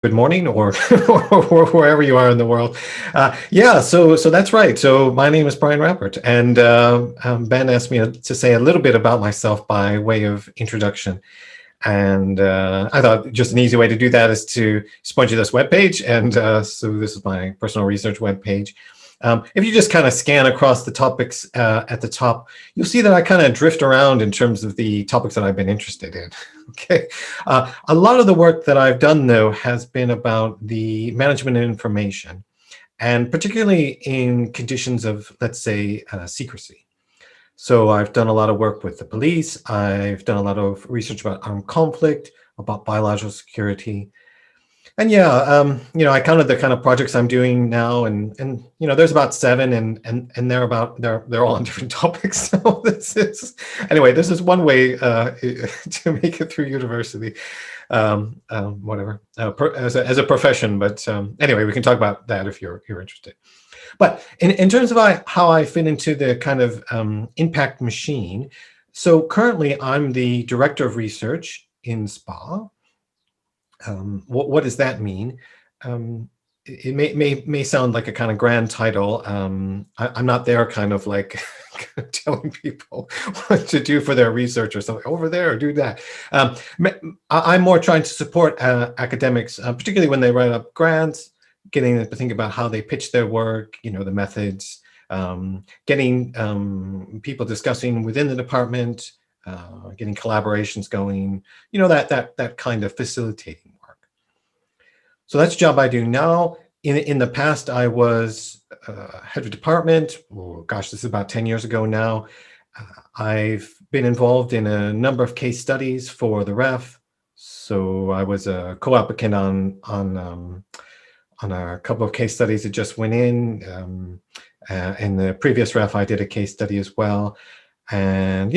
good morning, or wherever you are in the world. So that's right. So my name is Brian Rappert, and Ben asked me to say a little bit about myself by way of introduction. And I thought just an easy way to do that is to point you to this webpage. And so this is my personal research webpage. If you just kind of scan across the topics at the top, you'll see that I kind of drift around in terms of the topics that I've been interested in. Okay. A lot of the work that I've done, though, has been about the management of information, and particularly in conditions of, let's say, secrecy. So I've done a lot of work with the police. I've done a lot of research about armed conflict, about biological security. And I counted the kind of projects I'm doing now, and there's about 7, and they're all on different topics. So this is one way to make it through university, as a profession. But anyway, we can talk about that if you're interested. But in terms of how I fit into the kind of impact machine, so currently I'm the director of research in SPA. What does that mean? It may sound like a kind of grand title. I'm not there kind of like telling people what to do for their research or something over there or do that. I'm more trying to support academics, particularly when they write up grants, getting them to think about how they pitch their work, the methods, getting people discussing within the department, getting collaborations going, that kind of facilitating work. So that's the job I do now. In the past, I was head of department. Oh, gosh, this is about 10 years ago now. I've been involved in a number of case studies for the ref. So I was a co-applicant on a couple of case studies that just went in. In the previous ref, I did a case study as well. And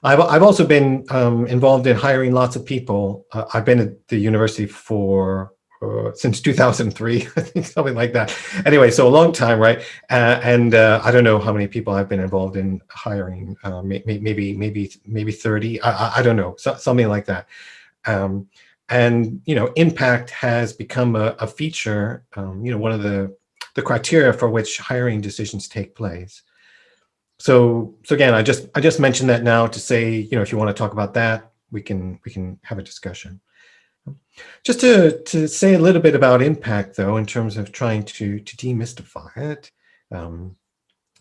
I've also been involved in hiring lots of people. I've been at the university for since 2003, I think, something like that. Anyway, so a long time, right? And I don't know how many people I've been involved in hiring. Maybe 30. I don't know, something like that. And impact has become a feature. One of the criteria for which hiring decisions take place. So again, I just mentioned that now to say, if you want to talk about that, we can have a discussion. Just to say a little bit about impact, though, in terms of trying to demystify it, in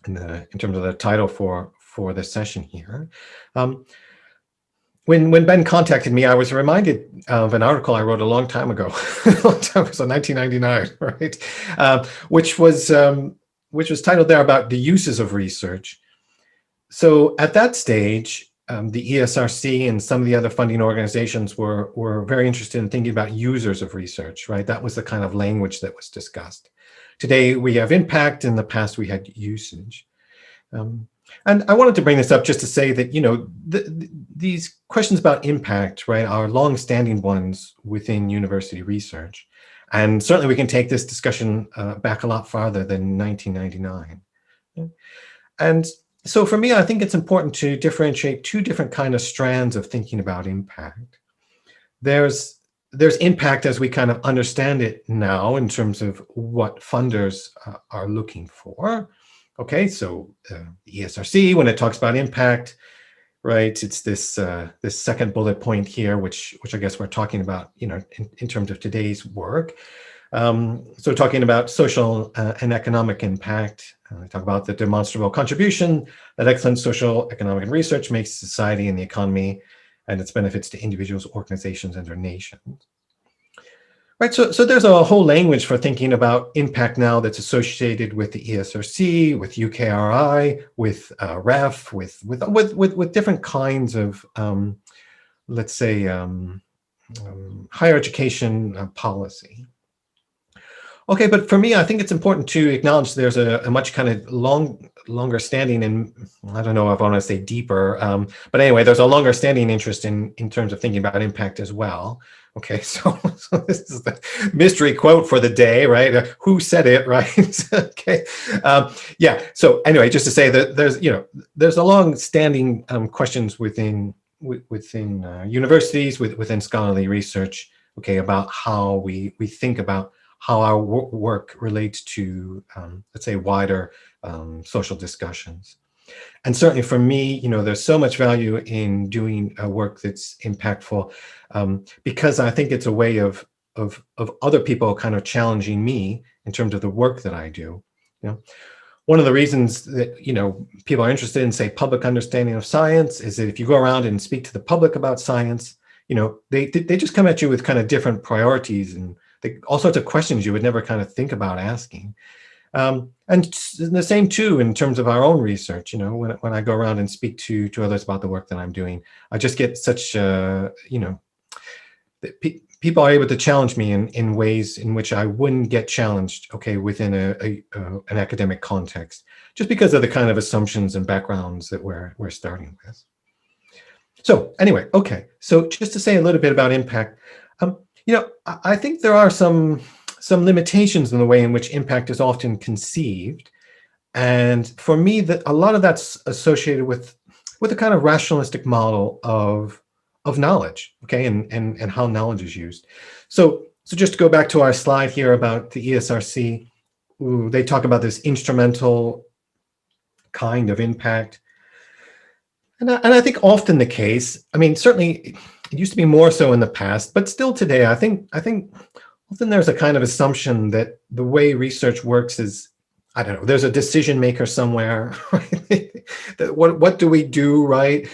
terms of the title for this session here. When Ben contacted me, I was reminded of an article I wrote a long time ago, so 1999, right? Which was titled there about the uses of research. So at that stage, the ESRC and some of the other funding organizations were very interested in thinking about users of research, right? That was the kind of language that was discussed. Today, we have impact. In the past, we had usage. And I wanted to bring this up just to say that, these questions about impact, right, are long-standing ones within university research. And certainly we can take this discussion back a lot farther than 1999. And so for me, I think it's important to differentiate 2 different kind of strands of thinking about impact. There's impact as we kind of understand it now in terms of what funders are looking for. Okay, so the ESRC, when it talks about impact, right, it's this second bullet point here, which I guess we're talking about, in terms of today's work. So talking about social and economic impact, we talk about the demonstrable contribution that excellent social, economic, and research makes to society and the economy, and its benefits to individuals, organizations, and their nations. Right, so there's a whole language for thinking about impact now that's associated with the ESRC, with UKRI, with REF, with different kinds of, let's say, higher education policy. Okay, but for me, I think it's important to acknowledge there's a much kind of longer standing, and I don't know if I want to say deeper, but anyway, there's a longer standing interest in terms of thinking about impact as well. Okay, so this is the mystery quote for the day, right? Who said it, right? Okay, so anyway, just to say that there's a long-standing questions within universities, within scholarly research, okay, about how we think about how our work relates to, let's say, wider social discussions. And certainly for me, there's so much value in doing work that's impactful, because I think it's a way of other people kind of challenging me in terms of the work that I do. One of the reasons that people are interested in, say, public understanding of science is that if you go around and speak to the public about science, they just come at you with kind of different priorities and all sorts of questions you would never kind of think about asking. And the same too in terms of our own research. When I go around and speak to others about the work that I'm doing, I just get such people are able to challenge me in ways in which I wouldn't get challenged, okay, within an academic context, just because of the kind of assumptions and backgrounds that we're starting with. So anyway, okay, so just to say a little bit about impact, I think there are some limitations in the way in which impact is often conceived, and for me, that a lot of that's associated with a kind of rationalistic model of knowledge, okay, and how knowledge is used. So just to go back to our slide here about the ESRC, they talk about this instrumental kind of impact. And I think often the case, I mean, certainly it used to be more so in the past, but still today, I think often there's a kind of assumption that the way research works is, I don't know, there's a decision maker somewhere, right? What do we do, right?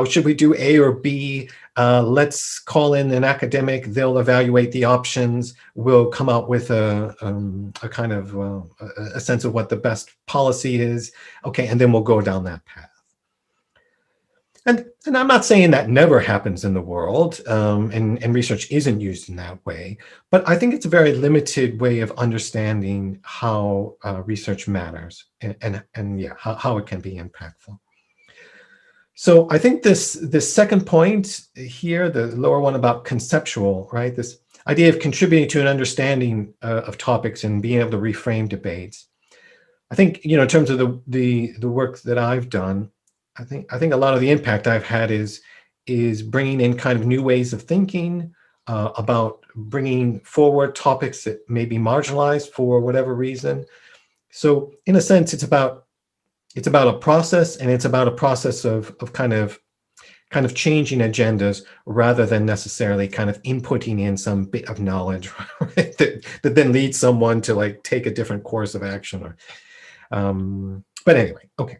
Should we do A or B? Let's call in an academic, they'll evaluate the options, we'll come out with a kind of a sense of what the best policy is, okay, and then we'll go down that path. And I'm not saying that never happens in the world, and research isn't used in that way, but I think it's a very limited way of understanding how research matters and yeah, how it can be impactful. So I think this second point here, the lower one about conceptual, right? This idea of contributing to an understanding of topics and being able to reframe debates. I think, in terms of the work that I've done, I think a lot of the impact I've had is bringing in kind of new ways of thinking about bringing forward topics that may be marginalized for whatever reason. So in a sense, it's about a process, and it's about a process of kind of changing agendas rather than necessarily kind of inputting in some bit of knowledge, right, that then leads someone to like take a different course of action. Or, but anyway, okay.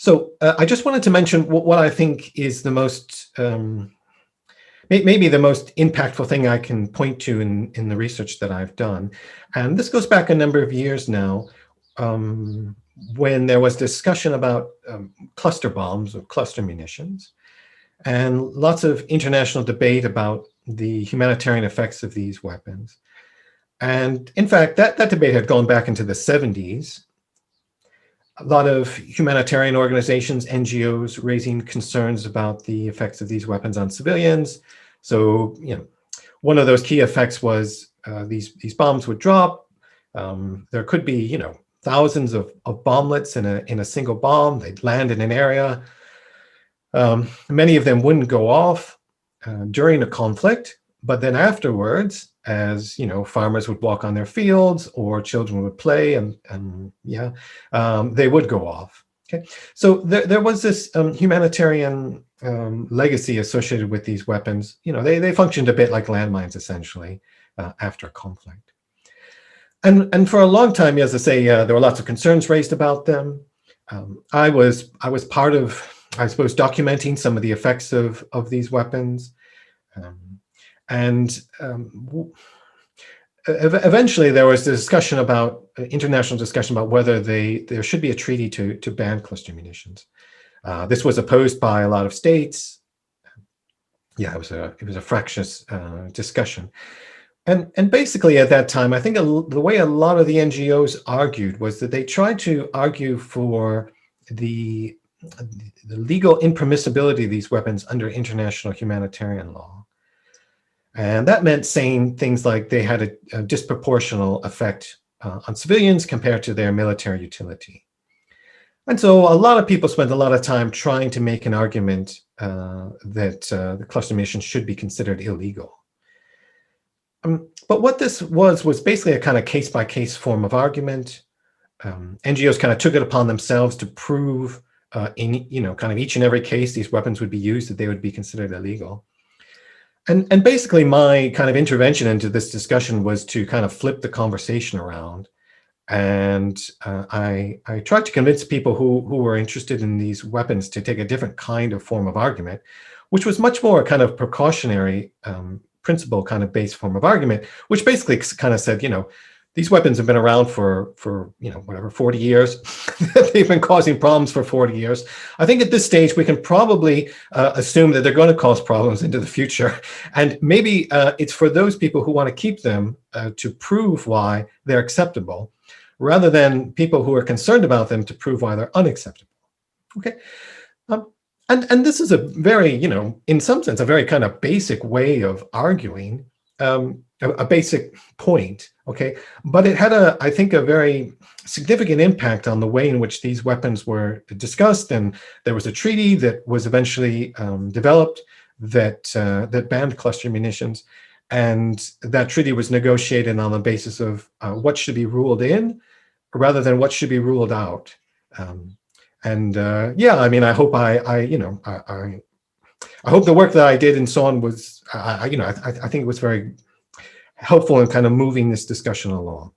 So I just wanted to mention what I think is the most, maybe the most impactful thing I can point to in the research that I've done. And this goes back a number of years now, when there was discussion about cluster bombs or cluster munitions, and lots of international debate about the humanitarian effects of these weapons. And in fact, that debate had gone back into the 70s. A lot of humanitarian organizations, NGOs, raising concerns about the effects of these weapons on civilians. So, one of those key effects was these bombs would drop. There could be, thousands of bomblets in a single bomb. They'd land in an area. Many of them wouldn't go off during a conflict, but then afterwards, as farmers would walk on their fields or children would play, and they would go off. Okay, so there was this humanitarian legacy associated with these weapons. They functioned a bit like landmines, essentially, after a conflict. And for a long time, as I say, there were lots of concerns raised about them. I was part of, I suppose, documenting some of the effects of these weapons. Eventually, there was international discussion about whether there should be a treaty to ban cluster munitions. This was opposed by a lot of states. Yeah, it was a fractious discussion. And basically at that time, I think the way a lot of the NGOs argued was that they tried to argue for the legal impermissibility of these weapons under international humanitarian law. And that meant saying things like they had a disproportional effect on civilians compared to their military utility. And so a lot of people spent a lot of time trying to make an argument that the cluster munitions should be considered illegal. But what this was basically a kind of case-by-case form of argument. NGOs kind of took it upon themselves to prove in kind of each and every case these weapons would be used, that they would be considered illegal. And basically my kind of intervention into this discussion was to kind of flip the conversation around. And I tried to convince people who were interested in these weapons to take a different kind of form of argument, which was much more a kind of precautionary principle kind of based form of argument, which basically kind of said, these weapons have been around for 40 years. They've been causing problems for 40 years. I think at this stage, we can probably assume that they're going to cause problems into the future. And maybe it's for those people who want to keep them to prove why they're acceptable, rather than people who are concerned about them to prove why they're unacceptable. Okay. And this is a very, in some sense, a very kind of basic way of arguing, a basic point, okay? But it had, I think, a very significant impact on the way in which these weapons were discussed. And there was a treaty that was eventually developed that banned cluster munitions. And that treaty was negotiated on the basis of what should be ruled in rather than what should be ruled out. I hope I hope the work that I did and so on was, I think it was very helpful in kind of moving this discussion along.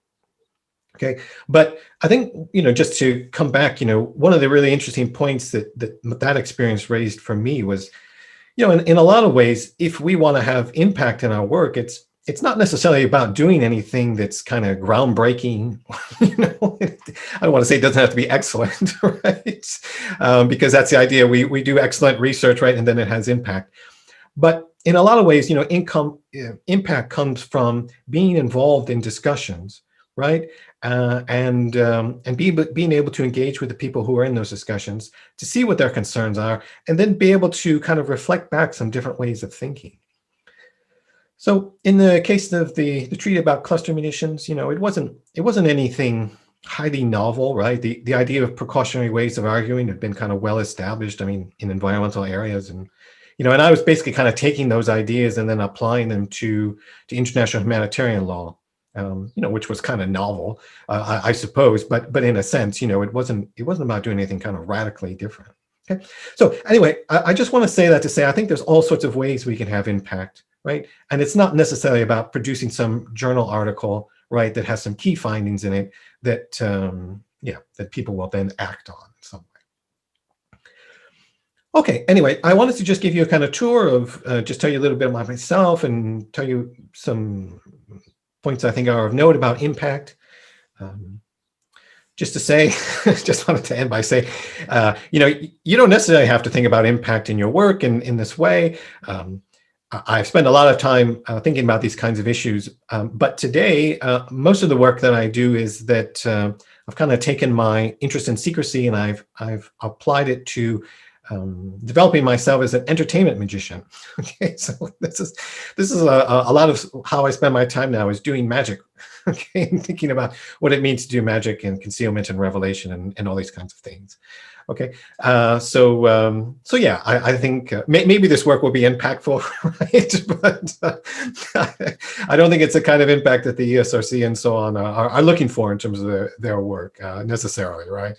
Okay, but I think, just to come back, one of the really interesting points that experience raised for me was, in a lot of ways, if we want to have impact in our work, it's not necessarily about doing anything that's kind of groundbreaking. I don't want to say it doesn't have to be excellent, right? Because that's the idea. We do excellent research, right? And then it has impact. But in a lot of ways, impact comes from being involved in discussions, right? And being able to engage with the people who are in those discussions to see what their concerns are, and then be able to kind of reflect back some different ways of thinking. So in the case of the treaty about cluster munitions, it wasn't anything highly novel, right? The idea of precautionary ways of arguing had been kind of well established, in environmental areas. And, and I was basically kind of taking those ideas and then applying them to international humanitarian law, which was kind of novel, I suppose. But in a sense, it wasn't about doing anything kind of radically different. Okay. So anyway, I just want to say that to say, I think there's all sorts of ways we can have impact. Right. And it's not necessarily about producing some journal article, right, that has some key findings in it that, that people will then act on in some way. Okay. Anyway, I wanted to just give you a kind of tour of, just tell you a little bit about myself and tell you some points I think are of note about impact. Just to say, just wanted to end by saying, you don't necessarily have to think about impact in your work in this way. I've spent a lot of time thinking about these kinds of issues, but today, most of the work that I do is that I've kind of taken my interest in secrecy and I've applied it to developing myself as an entertainment magician. Okay, so this is a lot of how I spend my time now is doing magic. Okay, and thinking about what it means to do magic and concealment and revelation and all these kinds of things. Okay, so yeah, I think maybe this work will be impactful, right? But I don't think it's the kind of impact that the ESRC and so on are looking for in terms of their work necessarily, right?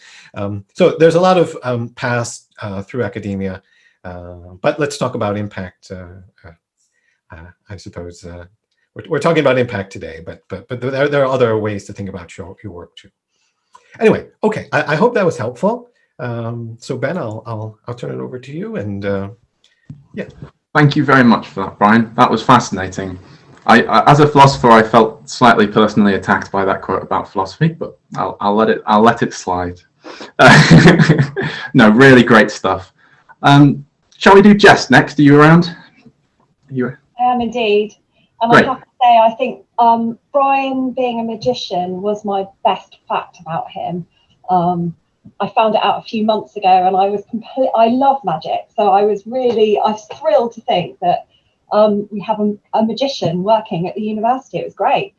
So there's a lot of paths through academia, but let's talk about impact. I suppose we're talking about impact today, but there are other ways to think about your work too. Anyway, okay, I hope that was helpful. So Ben, I'll turn it over to you, and yeah. Thank you very much for that, Brian. That was fascinating. I as a philosopher, I felt slightly personally attacked by that quote about philosophy, but I'll let it slide. No, really great stuff. Shall we do Jess next? Are you around? I am indeed, and Great. I have to say, I think Brian being a magician was my best fact about him. I found it out a few months ago, and I love magic, so I was thrilled to think that we have a magician working at the university. It was great.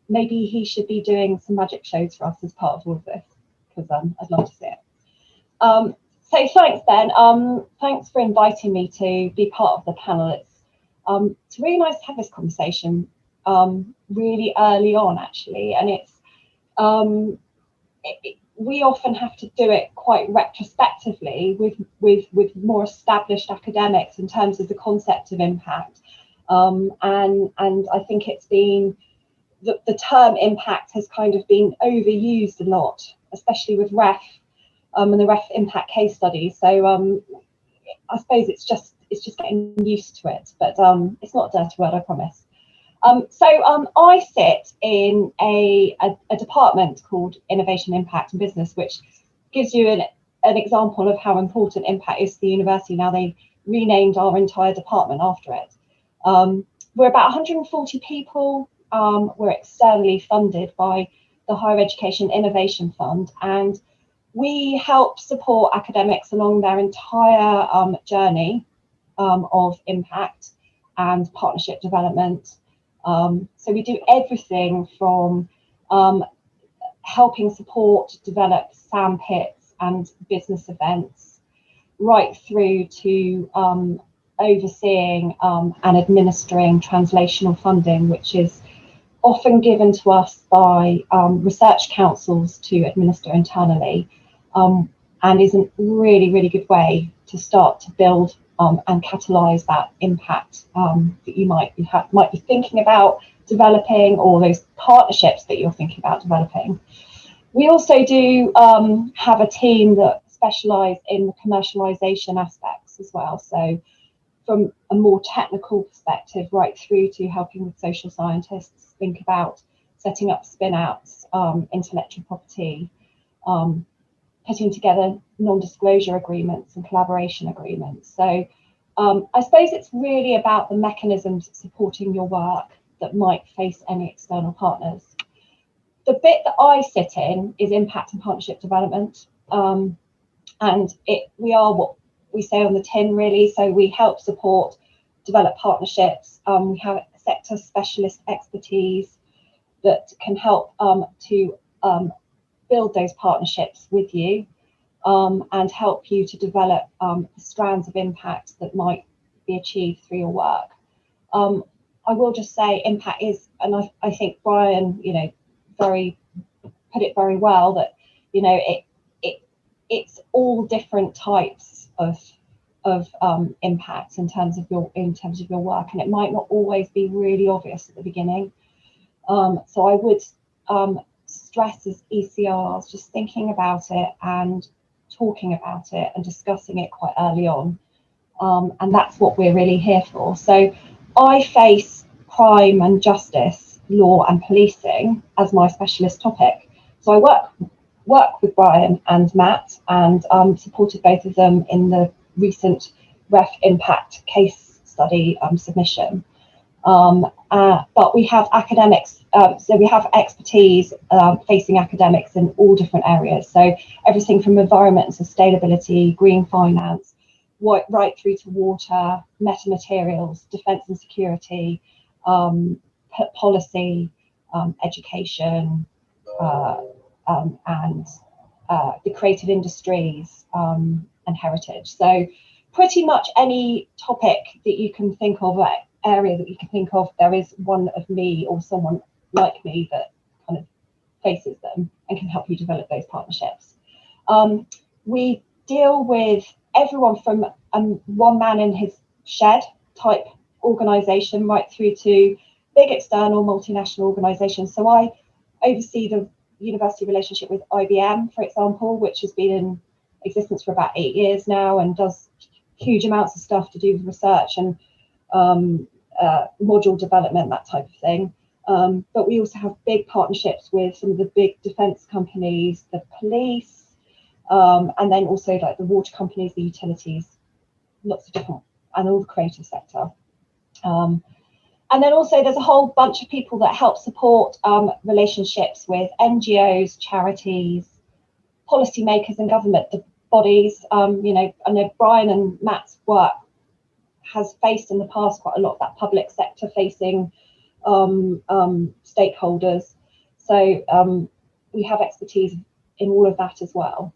Maybe he should be doing some magic shows for us as part of all of this, because I'd love to see it. So thanks, Ben. Thanks for inviting me to be part of the panel. It's really nice to have this conversation really early on, actually, and it's we often have to do it quite retrospectively with more established academics in terms of the concept of impact, and I think it's been the term impact has kind of been overused a lot, especially with REF and the REF impact case study. So I suppose it's just getting used to it, but it's not a dirty word, I promise. I sit in a department called Innovation, Impact and Business, which gives you an example of how important impact is to the university. Now they renamed our entire department after it. We're about 140 people. We're externally funded by the Higher Education Innovation Fund, and we help support academics along their entire journey of impact and partnership development. So we do everything from helping support develop SAM pits and business events, right through to overseeing and administering translational funding, which is often given to us by research councils to administer internally, and is a really, really good way to start to build and catalyse that impact that you might be thinking about developing, or those partnerships that you're thinking about developing. We also do have a team that specialise in the commercialisation aspects as well. So from a more technical perspective, right through to helping with social scientists think about setting up spin-outs, intellectual property, putting together non-disclosure agreements and collaboration agreements. So I suppose it's really about the mechanisms supporting your work that might face any external partners. The bit that I sit in is impact and partnership development, and we are what we say on the tin, really. So we help support, develop partnerships. We have sector specialist expertise that can help to build those partnerships with you and help you to develop strands of impact that might be achieved through your work. I will just say impact is, and I think Brian, put it very well, that it's all different types of impact in terms of your work, and it might not always be really obvious at the beginning. So I would stress as ECRs just thinking about it and talking about it and discussing it quite early on, and that's what we're really here for. So I face crime and justice, law and policing as my specialist topic. So I work with Brian and Matt, and supported both of them in the recent REF impact case study submission. But we have academics, so we have expertise facing academics in all different areas. So everything from environment and sustainability, green finance, right through to water, metamaterials, defence and security, policy, education, and the creative industries and heritage. So pretty much any topic that you can think of, area that you can think of, there is one of me or someone like me that kind of faces them and can help you develop those partnerships. We deal with everyone from one man in his shed type organisation right through to big external multinational organisations. So I oversee the university relationship with IBM, for example, which has been in existence for about 8 years now and does huge amounts of stuff to do with research and module development, that type of thing. But we also have big partnerships with some of the big defence companies, the police, and then also like the water companies, the utilities, lots of different, and all the creative sector. And then also there's a whole bunch of people that help support relationships with NGOs, charities, policymakers and government bodies. I know Brian and Matt's work has faced in the past quite a lot of that public sector facing stakeholders. So we have expertise in all of that as well.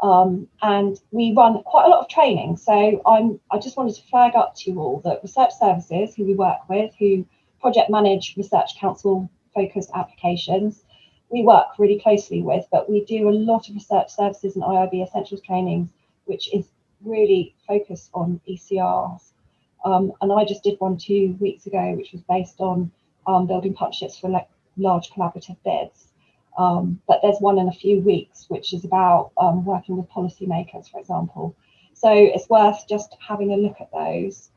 And we run quite a lot of training. So I just wanted to flag up to you all that research services, who we work with, who project manage research council focused applications. We work really closely with, but we do a lot of research services and IIB essentials trainings, which is really focused on ECRs. And I just did one 2 weeks ago, which was based on building partnerships for large collaborative bids. But there's one in a few weeks, which is about working with policymakers, for example. So it's worth just having a look at those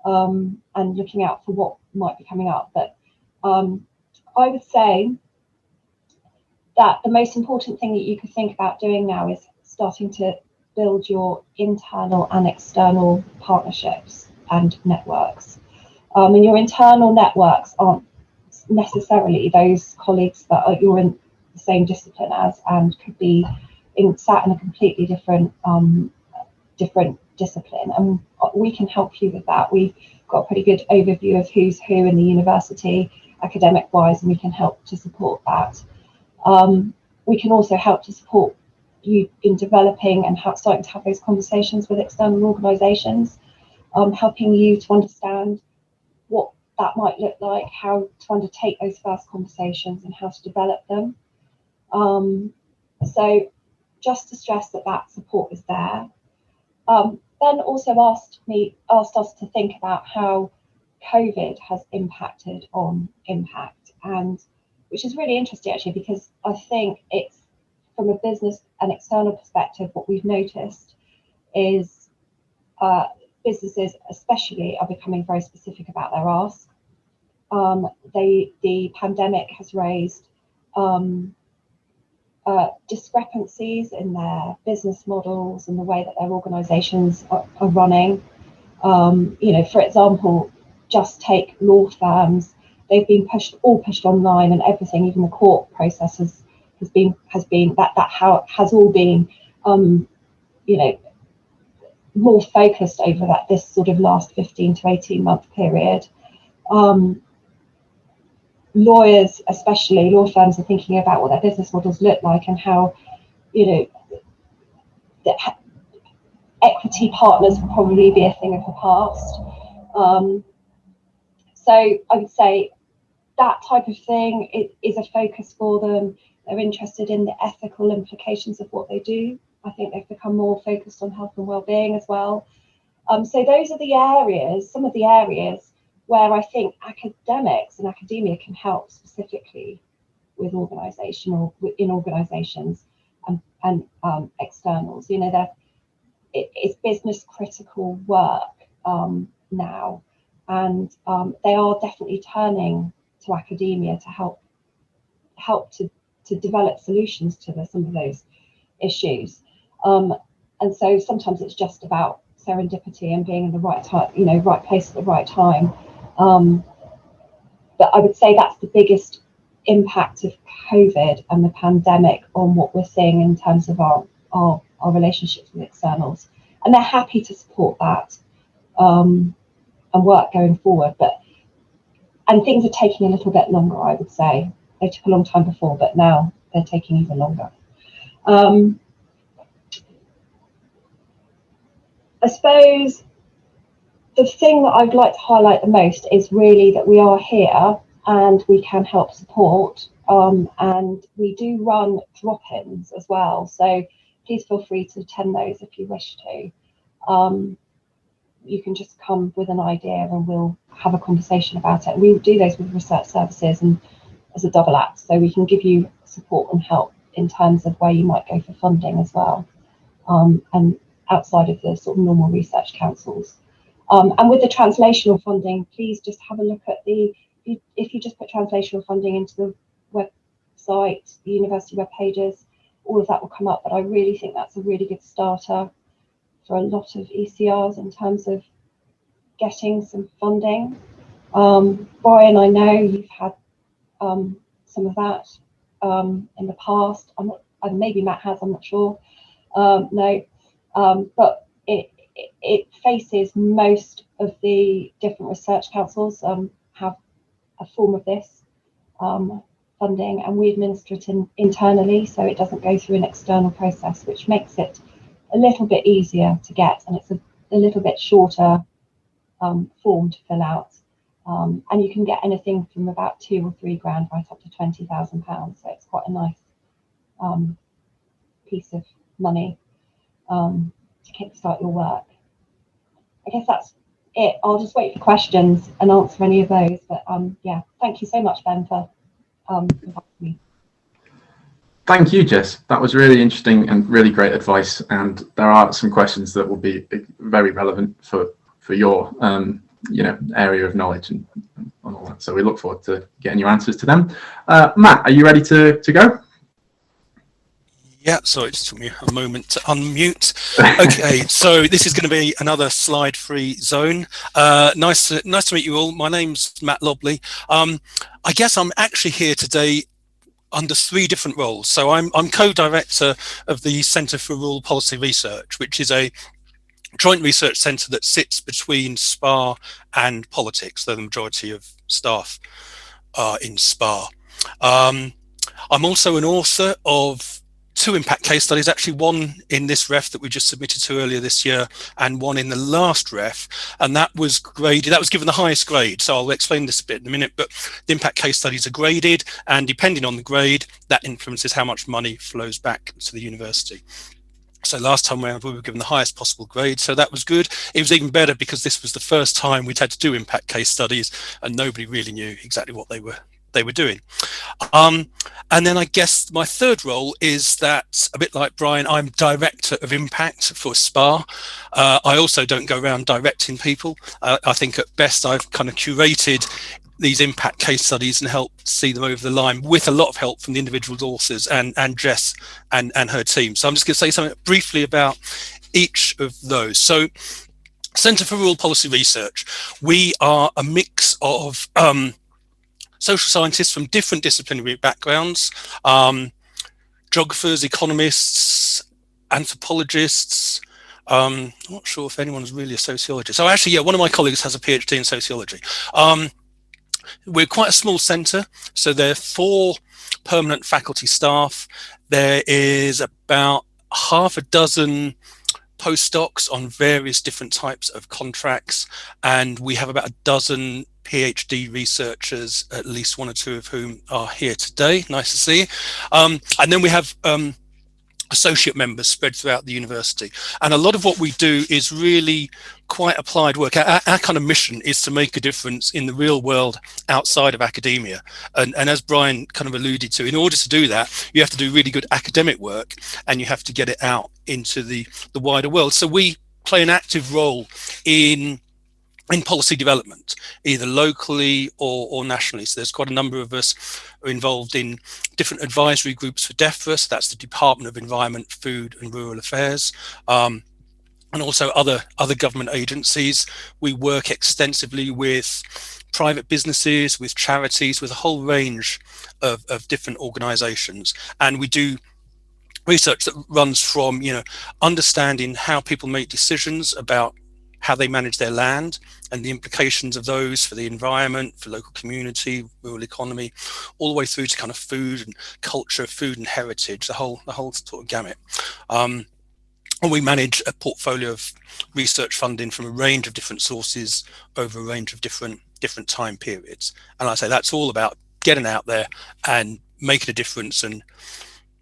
and looking out for what might be coming up. But I would say that the most important thing that you could think about doing now is starting to build your internal and external partnerships and networks. And your internal networks aren't necessarily those colleagues that you're in the same discipline as, and could be sat in a completely different discipline, and we can help you with that. We've got a pretty good overview of who's who in the university academic wise, and we can help to support that. We can also help to support you in developing and starting to have those conversations with external organisations, helping you to understand what that might look like, how to undertake those first conversations and how to develop them. So just to stress that support is there. Ben also asked us to think about how COVID has impacted on impact, and which is really interesting actually, because I think it's from a business and external perspective, what we've noticed is businesses especially are becoming very specific about their ask. The pandemic has raised discrepancies in their business models and the way that their organisations are running. For example, just take law firms. They've been pushed online, and everything, even the court process has all been more focused over this sort of last 15 to 18 month period. Lawyers, especially law firms, are thinking about what their business models look like and how, the equity partners will probably be a thing of the past. So I would say that type of thing is a focus for them. They're interested in the ethical implications of what they do. I think they've become more focused on health and well-being as well. So those are some of the areas where I think academics and academia can help specifically with in organisations and externals. It's business critical work now, and they are definitely turning to academia to help to develop solutions to some of those issues. And so sometimes it's just about serendipity and being in the right time, right place at the right time. But I would say that's the biggest impact of COVID and the pandemic on what we're seeing in terms of our relationships with externals. And they're happy to support that and work going forward. And things are taking a little bit longer, I would say. They took a long time before, but now they're taking even longer. I suppose the thing that I'd like to highlight the most is really that we are here and we can help support, and we do run drop-ins as well, so please feel free to attend those if you wish to. You can just come with an idea and we'll have a conversation about it. We do those with research services and as a double act, so we can give you support and help in terms of where you might go for funding as well, and outside of the sort of normal research councils. And with the translational funding, please just have a look at if you just put translational funding into the website, the university web pages, all of that will come up. But I really think that's a really good starter for a lot of ECRs in terms of getting some funding. Brian, I know you've had some of that in the past. Maybe Matt has, I'm not sure. But it faces most of the different research councils have a form of this funding, and we administer it internally, so it doesn't go through an external process, which makes it a little bit easier to get, and it's a little bit shorter form to fill out. And you can get anything from about £2 or £3 grand right up to £20,000. So it's quite a nice piece of money to kickstart your work. I guess that's it. I'll just wait for questions and answer any of those. But yeah, thank you so much, Ben, for inviting me. Thank you, Jess. That was really interesting and really great advice. And there are some questions that will be very relevant for your area of knowledge and all that. So we look forward to getting your answers to them. Matt, are you ready to go? Yeah, sorry, it just took me a moment to unmute. Okay, so this is going to be another slide-free zone. Nice to meet you all. My name's Matt Lobley. I guess I'm actually here today under 3 different roles. So I'm co-director of the Centre for Rural Policy Research, which is a joint research centre that sits between SPA and politics, though the majority of staff are in SPA. I'm also an author of 2 impact case studies, actually one in this ref that we just submitted to earlier this year and one in the last ref, and that was graded, that was given the highest grade. So I'll explain this a bit in a minute, but the impact case studies are graded, and depending on the grade, that influences how much money flows back to the university. So last time around we were given the highest possible grade, so that was good. It was even better because this was the first time we'd had to do impact case studies and nobody really knew exactly what they were doing. And then I guess my third role is that, a bit like Brian, I'm director of impact for SPA. I also don't go around directing people. I think at best I've kind of curated these impact case studies and helped see them over the line with a lot of help from the individual authors and Jess and her team. So I'm just going to say something briefly about each of those. So Centre for Rural Policy Research, we are a mix of social scientists from different disciplinary backgrounds, geographers, economists, anthropologists. I'm not sure if anyone's really a sociologist. So actually, yeah, one of my colleagues has a PhD in sociology. We're quite a small centre, so there are 4 permanent faculty staff. There is about half a dozen postdocs on various different types of contracts, and we have about a dozen PhD researchers, at least 1 or 2 of whom are here today. Nice to see you. And then we have associate members spread throughout the university. And a lot of what we do is really quite applied work. Our kind of mission is to make a difference in the real world outside of academia. And as Brian kind of alluded to, in order to do that, you have to do really good academic work and you have to get it out into the wider world. So we play an active role in policy development, either locally or nationally. So there's quite a number of us who are involved in different advisory groups for DEFRA, so that's the Department of Environment, Food and Rural Affairs, and also other government agencies. We work extensively with private businesses, with charities, with a whole range of different organisations, and we do research that runs from understanding how people make decisions about how they manage their land and the implications of those for the environment, for local community, rural economy, all the way through to kind of food and culture, food and heritage, the whole sort of gamut. And we manage a portfolio of research funding from a range of different sources over a range of different time periods. And I say that's all about getting out there and making a difference and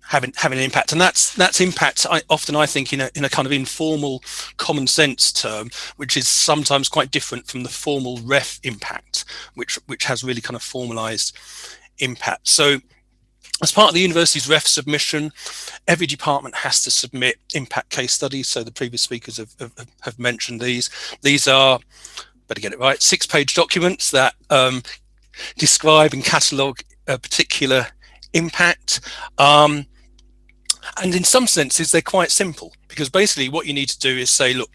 having an impact. And that's impact I think in a kind of informal common sense term, which is sometimes quite different from the formal ref impact, which has really kind of formalized impact. So as part of the university's ref submission, every department has to submit impact case studies. So the previous speakers have mentioned these. These are, better get it right, 6-page documents that describe and catalogue a particular impact. And in some senses, they're quite simple, because basically what you need to do is say, look,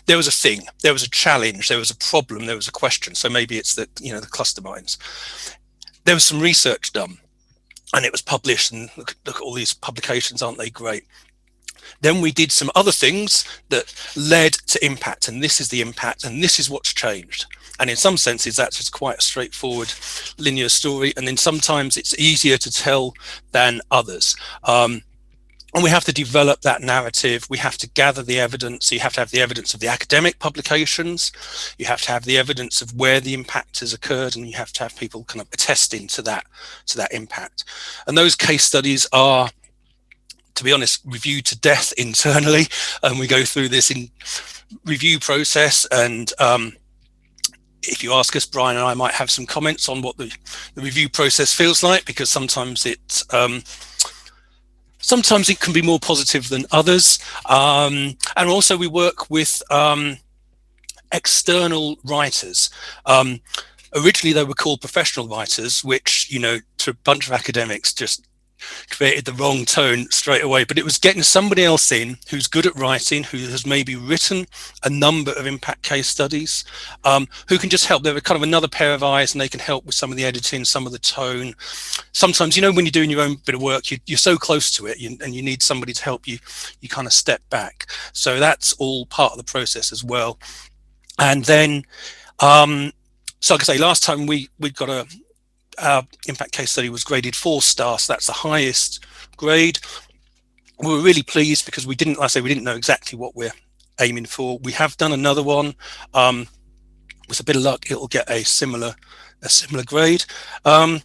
there was a thing, there was a challenge, there was a problem, there was a question. So maybe it's the cluster mines. There was some research done and it was published, and look at all these publications, aren't they great? Then we did some other things that led to impact, and this is the impact, and this is what's changed. And in some senses, that's just quite a straightforward linear story. And then sometimes it's easier to tell than others. And we have to develop that narrative. We have to gather the evidence. So you have to have the evidence of the academic publications. You have to have the evidence of where the impact has occurred, and you have to have people kind of attesting to that impact. And those case studies are, to be honest, reviewed to death internally. And we go through this in review process. And if you ask us, Brian and I might have some comments on what the review process feels like, because sometimes sometimes it can be more positive than others. And also we work with external writers. Originally they were called professional writers, which, to a bunch of academics just created the wrong tone straight away. But it was getting somebody else in who's good at writing, who has maybe written a number of impact case studies, who can just help. They're kind of another pair of eyes, and they can help with some of the editing, some of the tone. Sometimes, when you're doing your own bit of work, you're so close to it, and you need somebody to help you. You kind of step back. So that's all part of the process as well. And then, so like I say, last time we got our impact case study was graded 4 stars. So that's the highest grade. We were really pleased because we didn't know exactly what we're aiming for. We have done another one. With a bit of luck, it'll get a similar grade. And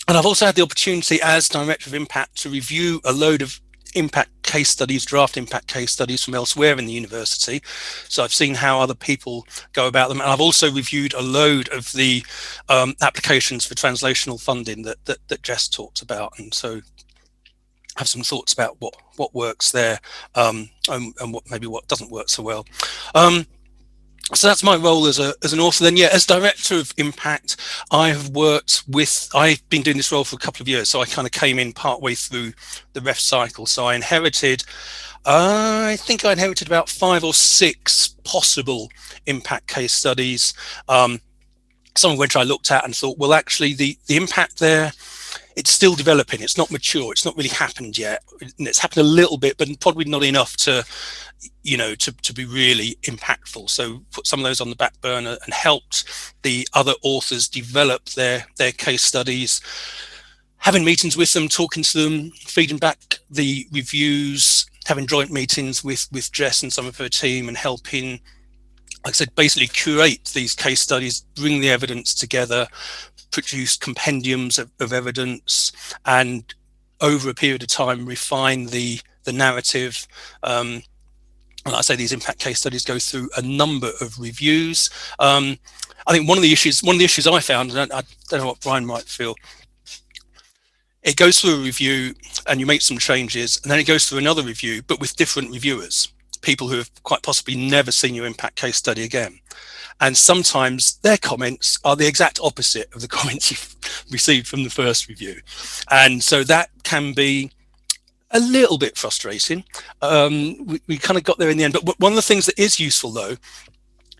I've also had the opportunity as Director of Impact to review a load of impact case studies, draft impact case studies from elsewhere in the university. So I've seen how other people go about them. And I've also reviewed a load of the applications for translational funding that Jess talked about. And so I have some thoughts about what works there, and what doesn't work so well. So that's my role as an author. Then, as Director of Impact, I've been doing this role for a couple of years. So I kind of came in partway through the ref cycle. So I think I inherited about 5 or 6 possible impact case studies, some of which I looked at and thought, well, actually the impact there, it's still developing. It's not mature. It's not really happened yet. And it's happened a little bit, but probably not enough to be really impactful. So put some of those on the back burner and helped the other authors develop their case studies, having meetings with them, talking to them, feeding back the reviews, having joint meetings with Jess and some of her team, and helping, like I said, basically curate these case studies, bring the evidence together, produce compendiums of evidence, and over a period of time refine the narrative. And like I say, these impact case studies go through a number of reviews. I think one of the issues I found, and I don't know what Brian might feel, it goes through a review and you make some changes, and then it goes through another review, but with different reviewers, people who have quite possibly never seen your impact case study again. And sometimes their comments are the exact opposite of the comments you've received from the first review. And so that can be a little bit frustrating. We kind of got there in the end. But one of the things that is useful, though,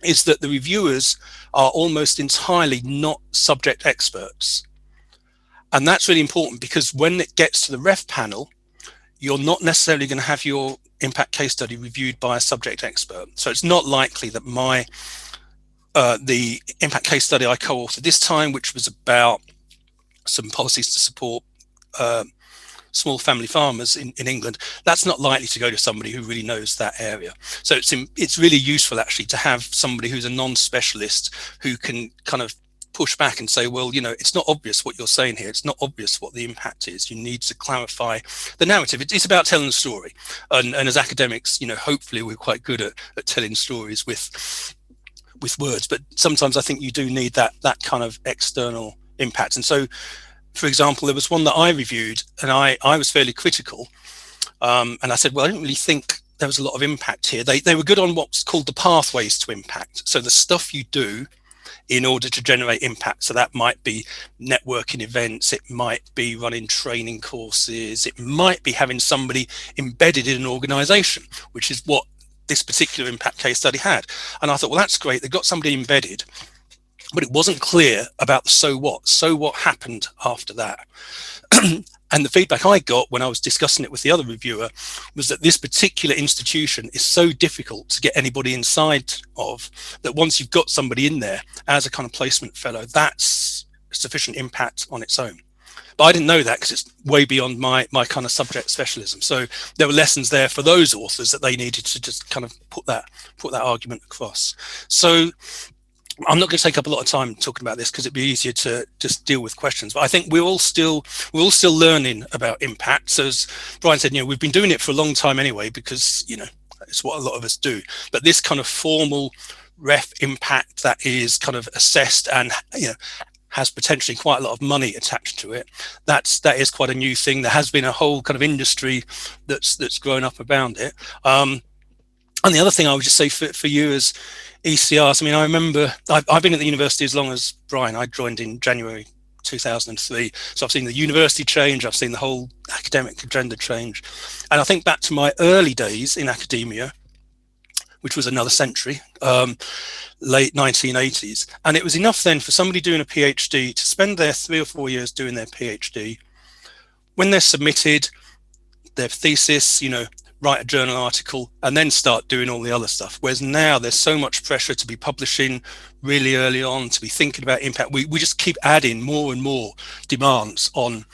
is that the reviewers are almost entirely not subject experts. And that's really important, because when it gets to the ref panel, you're not necessarily going to have your impact case study reviewed by a subject expert. So it's not likely that the impact case study I co-authored this time, which was about some policies to support small family farmers in England, that's not likely to go to somebody who really knows that area. So it's really useful actually to have somebody who's a non-specialist who can kind of push back and say, well, it's not obvious what you're saying here. It's not obvious what the impact is. You need to clarify the narrative. It's about telling the story. And as academics, hopefully we're quite good at telling stories with words, but sometimes I think you do need that kind of external impact. And so, for example, there was one that I reviewed, and I was fairly critical, and I said, well, I didn't really think there was a lot of impact here. They were good on what's called the pathways to impact, so the stuff you do in order to generate impact. So that might be networking events, it might be running training courses, it might be having somebody embedded in an organization, which is what this particular impact case study had. And I thought, well, that's great. They got somebody embedded, but it wasn't clear about the so what happened after that. And the feedback I got when I was discussing it with the other reviewer was that this particular institution is so difficult to get anybody inside of, that once you've got somebody in there as a kind of placement fellow, that's sufficient impact on its own. But I didn't know that because it's way beyond my kind of subject specialism. So there were lessons there for those authors that they needed to just kind of put that argument across. So I'm not going to take up a lot of time talking about this because it'd be easier to just deal with questions. But I think we're all still learning about impact. So as Brian said, we've been doing it for a long time anyway, because it's what a lot of us do. But this kind of formal ref impact that is kind of assessed and has potentially quite a lot of money attached to it, that is quite a new thing. There has been a whole kind of industry that's grown up around it. And the other thing I would just say for you as ECRs, I mean, I remember I've been at the university as long as Brian. I joined in January 2003. So I've seen the university change, I've seen the whole academic agenda change. And I think back to my early days in academia, which was another century, late 1980s. And it was enough then for somebody doing a PhD to spend their 3 or 4 years doing their PhD. When they're submitted their thesis, write a journal article, and then start doing all the other stuff. Whereas now there's so much pressure to be publishing really early on, to be thinking about impact. We just keep adding more and more demands on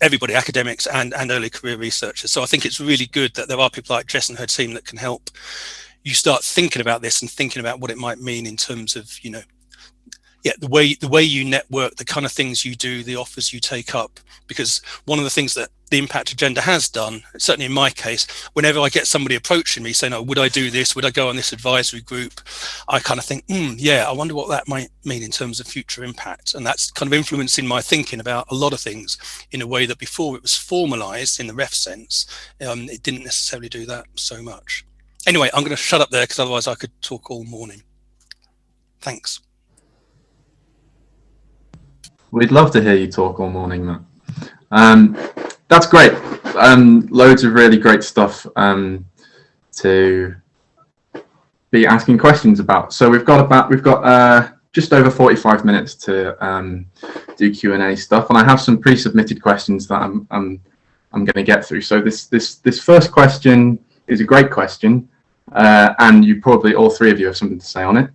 everybody, academics and early career researchers. So I think it's really good that there are people like Jess and her team that can help you start thinking about this and thinking about what it might mean in terms of, the way you network, the kind of things you do, the offers you take up. Because one of the things that the impact agenda has done, certainly in my case, whenever I get somebody approaching me saying, would I do this? Would I go on this advisory group? I kind of think, I wonder what that might mean in terms of future impact. And that's kind of influencing my thinking about a lot of things in a way that before it was formalized in the ref sense, it didn't necessarily do that so much. Anyway, I'm going to shut up there because otherwise I could talk all morning. Thanks. We'd love to hear you talk all morning, Matt. That's great. Loads of really great stuff to be asking questions about. So we've got just over 45 minutes to do Q&A stuff, and I have some pre-submitted questions that I'm going to get through. So this first question is a great question, and you probably all three of you have something to say on it.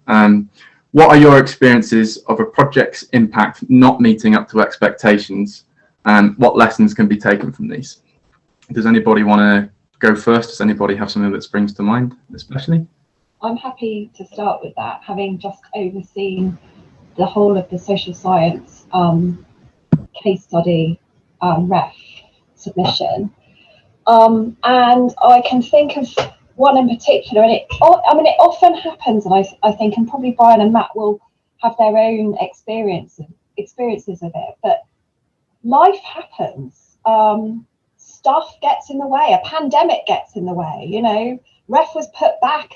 What are your experiences of a project's impact not meeting up to expectations, and what lessons can be taken from these? Does anybody want to go first? Does anybody have something that springs to mind, especially? I'm happy to start with that, having just overseen the whole of the social science case study ref submission. And I can think of one in particular, and it often happens, and I think, and probably Brian and Matt will have their own experiences of it, but life happens. Stuff gets in the way, a pandemic gets in the way, ref was put back,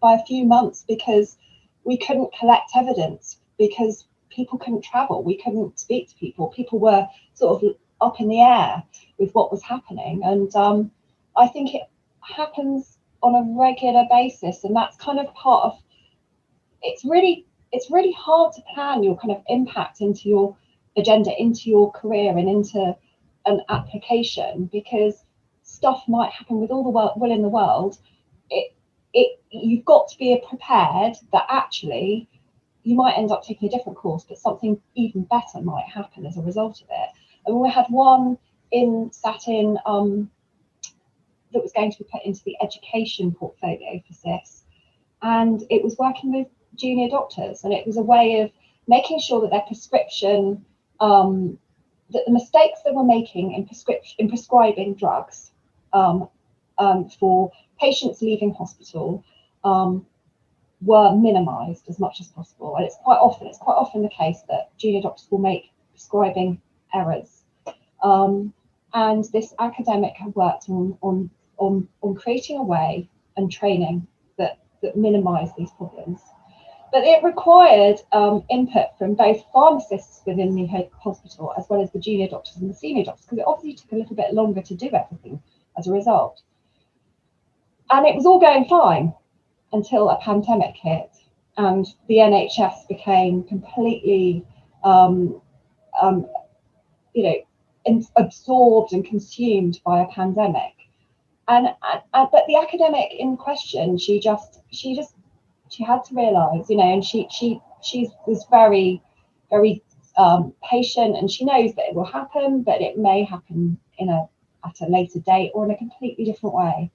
by a few months because we couldn't collect evidence, because people couldn't travel, we couldn't speak to people were sort of up in the air with what was happening. And I think it happens on a regular basis, and that's kind of part of it's really hard to plan your kind of impact into your agenda, into your career, and into an application, because stuff might happen with all the will in the world. You've got to be prepared that actually you might end up taking a different course, but something even better might happen as a result of it. And we had one in Satin that was going to be put into the education portfolio for CIFs, and it was working with junior doctors, and it was a way of making sure that their prescription, that the mistakes they were making in prescribing drugs for patients leaving hospital were minimised as much as possible. And it's quite often the case that junior doctors will make prescribing errors. And this academic had worked on creating a way and training that minimised these problems. But it required input from both pharmacists within the hospital as well as the junior doctors and the senior doctors, because it obviously took a little bit longer to do everything as a result. And it was all going fine until a pandemic hit, and the NHS became completely, absorbed and consumed by a pandemic. But the academic in question, she had to realise, and she was very, very patient, and she knows that it will happen, but it may happen at a later date or in a completely different way.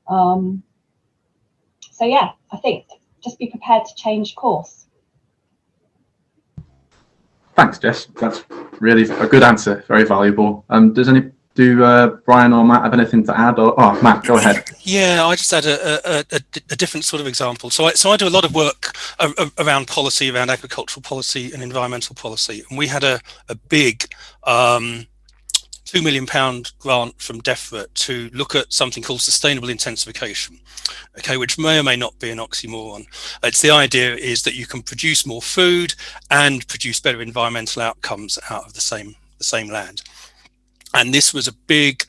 So yeah, I think just be prepared to change course. Thanks, Jess. That's really a good answer. Very valuable. Do Brian or Matt have anything to add? Or Matt, go ahead. Yeah, I just had a different sort of example. So I do a lot of work around policy, around agricultural policy and environmental policy, and we had a big £2 million grant from DEFRA to look at something called sustainable intensification. Okay, which may or may not be an oxymoron. It's the idea is that you can produce more food and produce better environmental outcomes out of the same land. And this was a big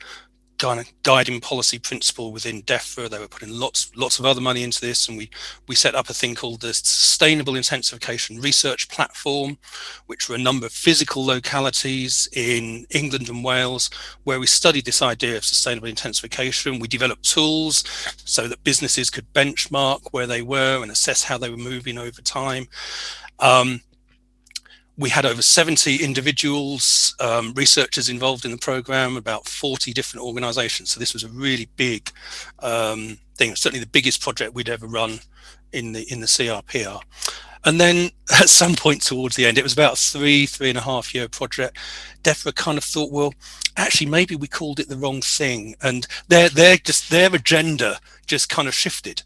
kind of guiding policy principle within DEFRA. They were putting lots of other money into this, and we set up a thing called the Sustainable Intensification Research Platform, which were a number of physical localities in England and Wales where we studied this idea of sustainable intensification. We developed tools so that businesses could benchmark where they were and assess how they were moving over time. We had over 70 individuals, researchers involved in the program, about 40 different organizations. So this was a really big thing, certainly the biggest project we'd ever run in the CRPR. And then at some point towards the end, it was about a 3.5 year project, DEFRA kind of thought, well, actually, maybe we called it the wrong thing. And their agenda just kind of shifted.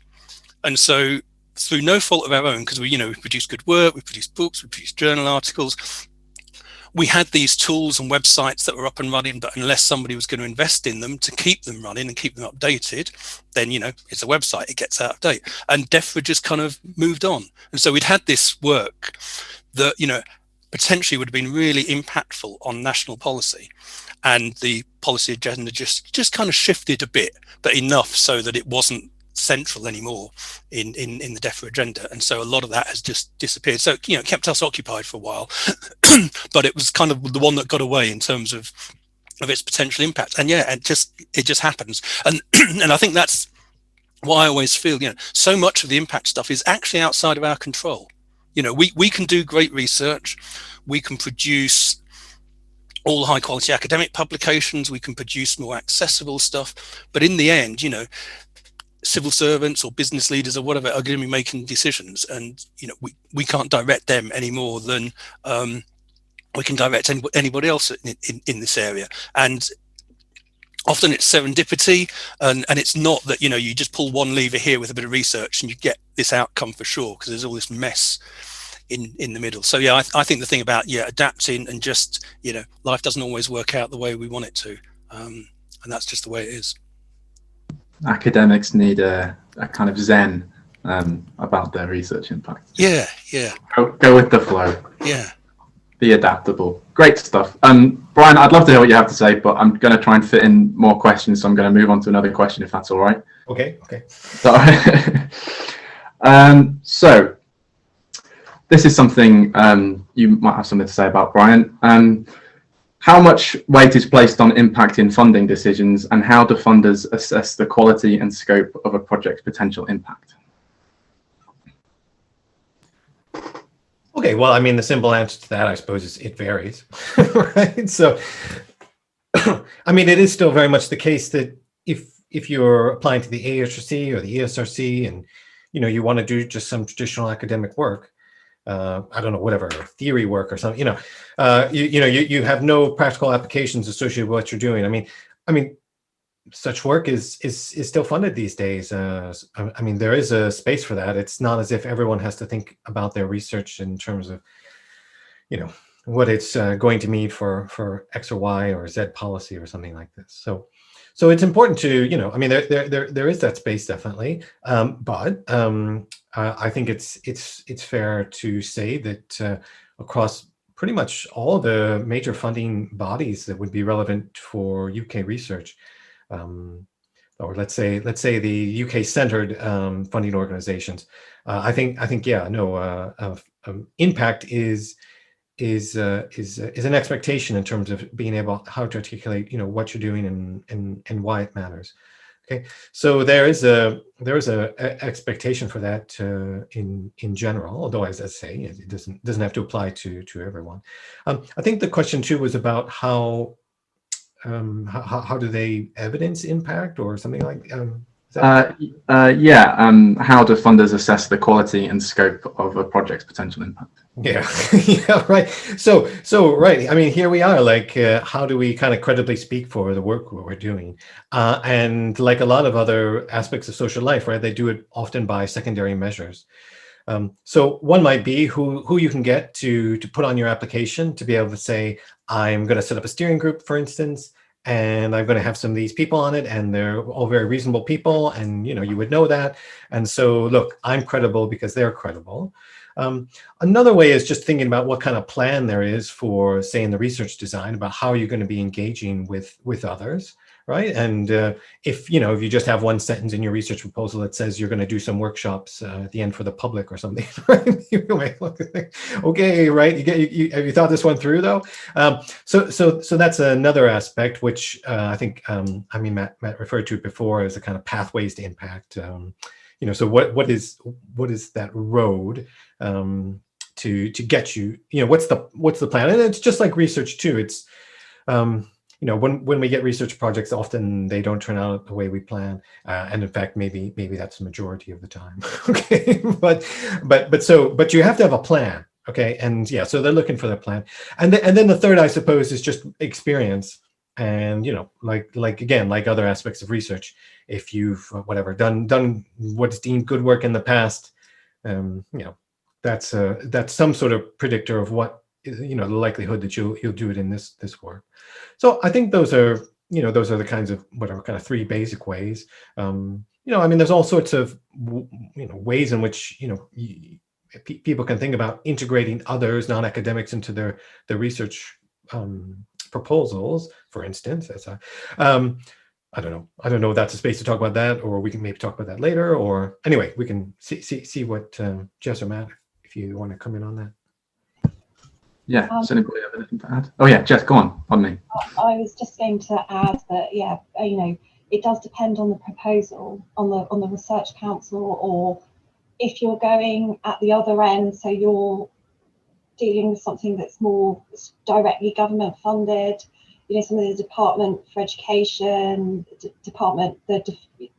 And so through no fault of our own, because we produced good work, we produced books, we produced journal articles, we had these tools and websites that were up and running, but unless somebody was going to invest in them to keep them running and keep them updated, then it's a website, it gets out of date. And DEFRA just kind of moved on. And so we'd had this work that potentially would have been really impactful on national policy, and the policy agenda just kind of shifted a bit, but enough so that it wasn't central anymore in the DEFRA agenda, and so a lot of that has just disappeared. So it kept us occupied for a while, but it was kind of the one that got away in terms of its potential impact. And yeah, it just happens, and and I think that's why I always feel so much of the impact stuff is actually outside of our control. We can do great research, we can produce all high quality academic publications, we can produce more accessible stuff, but in the end, civil servants or business leaders or whatever are going to be making decisions, and we can't direct them any more than we can direct anybody else in this area. And often it's serendipity, and it's not that you just pull one lever here with a bit of research and you get this outcome for sure, because there's all this mess in the middle. So yeah, I think the thing about adapting and just life doesn't always work out the way we want it to, and that's just the way it is. Academics need a kind of zen about their research impact. Yeah. Go with the flow. Yeah. Be adaptable. Great stuff. Brian, I'd love to hear what you have to say, but I'm going to try and fit in more questions, so I'm going to move on to another question if that's all right. Okay. So this is something you might have something to say about, Brian. How much weight is placed on impact in funding decisions, and how do funders assess the quality and scope of a project's potential impact? Okay, well, I mean, the simple answer to that, I suppose, is it varies, right? So, I mean, it is still very much the case that if you're applying to the AHRC or the ESRC and, you want to do just some traditional academic work, I don't know, whatever, theory work or something, you have no practical applications associated with what you're doing. I mean, such work is still funded these days. I mean, there is a space for that. It's not as if everyone has to think about their research in terms of, what it's going to mean for X or Y or Z policy or something like this. So it's important to, I mean, there is that space definitely, but I think it's fair to say that across pretty much all the major funding bodies that would be relevant for UK research, or let's say the UK centered funding organizations, I think impact is an expectation in terms of being able how to articulate what you're doing and why it matters. Okay, so there is a expectation for that in general, although as I say, it doesn't have to apply to everyone. I think the question too was about how do they evidence impact or something like how do funders assess the quality and scope of a project's potential impact? Yeah, yeah, right. So right. I mean, here we are. Like, how do we kind of credibly speak for the work we're doing? And like a lot of other aspects of social life, right? They do it often by secondary measures. So one might be who you can get to put on your application to be able to say, I'm going to set up a steering group, for instance, and I'm going to have some of these people on it, and they're all very reasonable people, and you would know that. And so, look, I'm credible because they're credible. Another way is just thinking about what kind of plan there is for, say, in the research design, about how you're going to be engaging with others, right? And if you just have one sentence in your research proposal that says you're going to do some workshops at the end for the public or something, right? You might look at it, okay, right? Have you thought this one through though? So that's another aspect which I think Matt referred to it before as a kind of pathways to impact. So what is that road to get you? What's the plan? And it's just like research too. It's when we get research projects, often they don't turn out the way we plan, and in fact, maybe that's the majority of the time. Okay, but you have to have a plan. Okay, and yeah, so they're looking for that plan, and then the third, I suppose, is just experience. And like other aspects of research, if you've done what's deemed good work in the past, that's some sort of predictor of what the likelihood that you'll do it in this work. So I think those are the kinds of kind of three basic ways. There's all sorts of ways in which people can think about integrating others, non-academics, into their research proposals, for instance. As I don't know if that's a space to talk about that, or we can maybe talk about that later, or anyway, we can see what Jess or Matt, if you want to come in on that. Yeah, does anybody have anything to add? Oh yeah, Jess, go on. Pardon me. I was just going to add that it does depend on the proposal, on the research council, or if you're going at the other end, so you're dealing with something that's more directly government funded, some of the Department for Education, the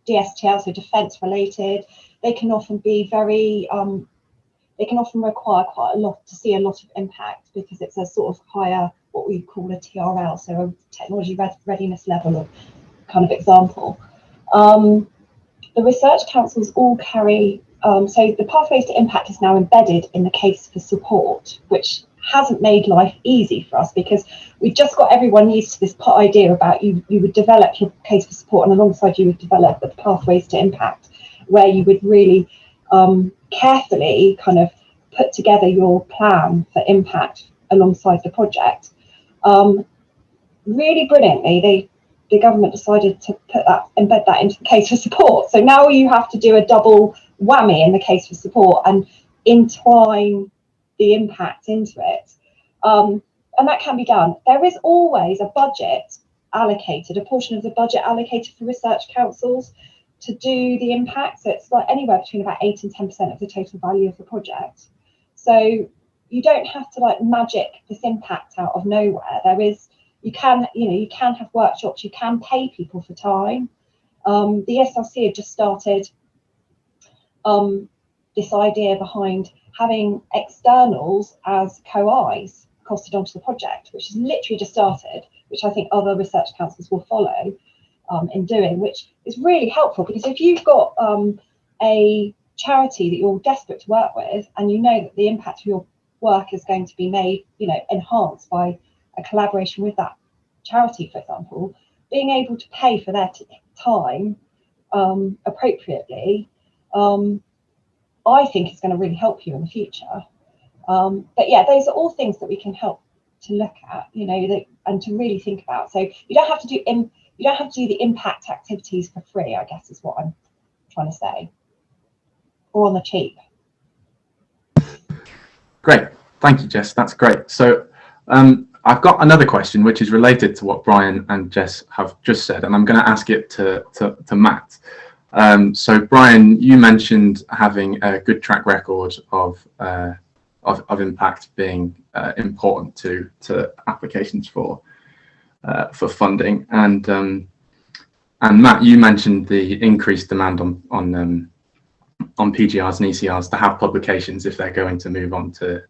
DSTL, so defence related, they can often be very, they can often require quite a lot to see a lot of impact, because it's a sort of higher, what we call a TRL, so a technology readiness level of kind of example. The research councils all carry, so the pathways to impact is now embedded in the case for support, which hasn't made life easy for us, because we've just got everyone used to this idea about you would develop your case for support, and alongside you would develop the pathways to impact, where you would really carefully kind of put together your plan for impact alongside the project. Really brilliantly, the government decided to embed that into the case for support. So now you have to do a double whammy in the case for support and entwine the impact into it. And that can be done. There is always a budget allocated, a portion of the budget allocated for research councils to do the impact. So it's like anywhere between about 8 and 10% of the total value of the project. So you don't have to magic this impact out of nowhere. You can have workshops, you can pay people for time. The SLC had just started this idea behind having externals as co-Is costed onto the project, which has literally just started, which I think other research councils will follow in doing, which is really helpful, because if you've got a charity that you're desperate to work with, and you know that the impact of your work is going to be made, enhanced by a collaboration with that charity, for example, being able to pay for their time appropriately, I think is going to really help you in the future. But yeah, those are all things that we can help to look at, and to really think about. So you don't have to do the impact activities for free, I guess is what I'm trying to say, or on the cheap. Great, thank you, Jess. That's great. So I've got another question which is related to what Brian and Jess have just said, and I'm going to ask it to Matt. So Brian, you mentioned having a good track record of impact being important to applications for funding, and Matt, you mentioned the increased demand on PGRs and ECRs to have publications if they're going to move on to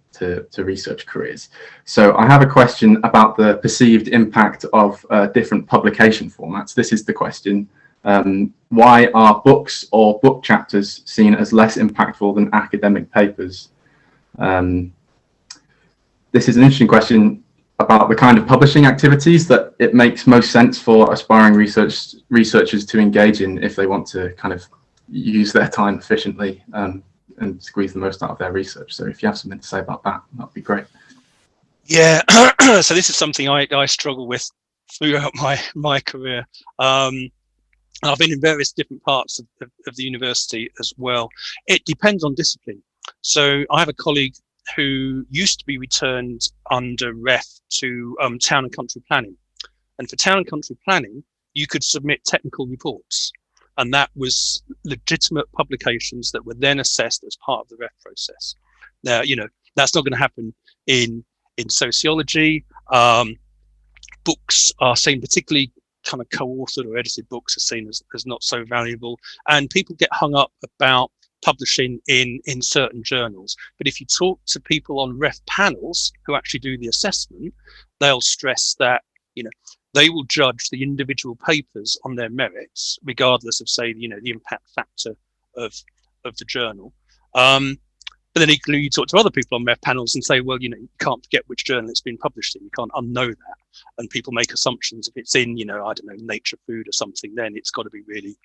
research careers. So I have a question about the perceived impact of different publication formats. This is the question. Why are books or book chapters seen as less impactful than academic papers? This is an interesting question about the kind of publishing activities that it makes most sense for aspiring researchers to engage in if they want to kind of use their time efficiently and squeeze the most out of their research. So if you have something to say about that, that'd be great. Yeah, so this is something I struggle with throughout my career. I've been in various different parts of the university as well. It depends on discipline. So I have a colleague who used to be returned under REF to town and country planning. And for town and country planning, you could submit technical reports. And that was legitimate publications that were then assessed as part of the REF process. Now, that's not going to happen in sociology. Books are seen, particularly kind of co-authored or edited books, are seen as not so valuable. And people get hung up about publishing in certain journals. But if you talk to people on REF panels who actually do the assessment, they'll stress that, they will judge the individual papers on their merits, regardless of, say, the impact factor of the journal. But then equally, you talk to other people on REF panels and say, well, you can't forget which journal it's been published in. You can't unknow that. And people make assumptions. If it's in, I don't know, Nature Food or something, then it's got to be really,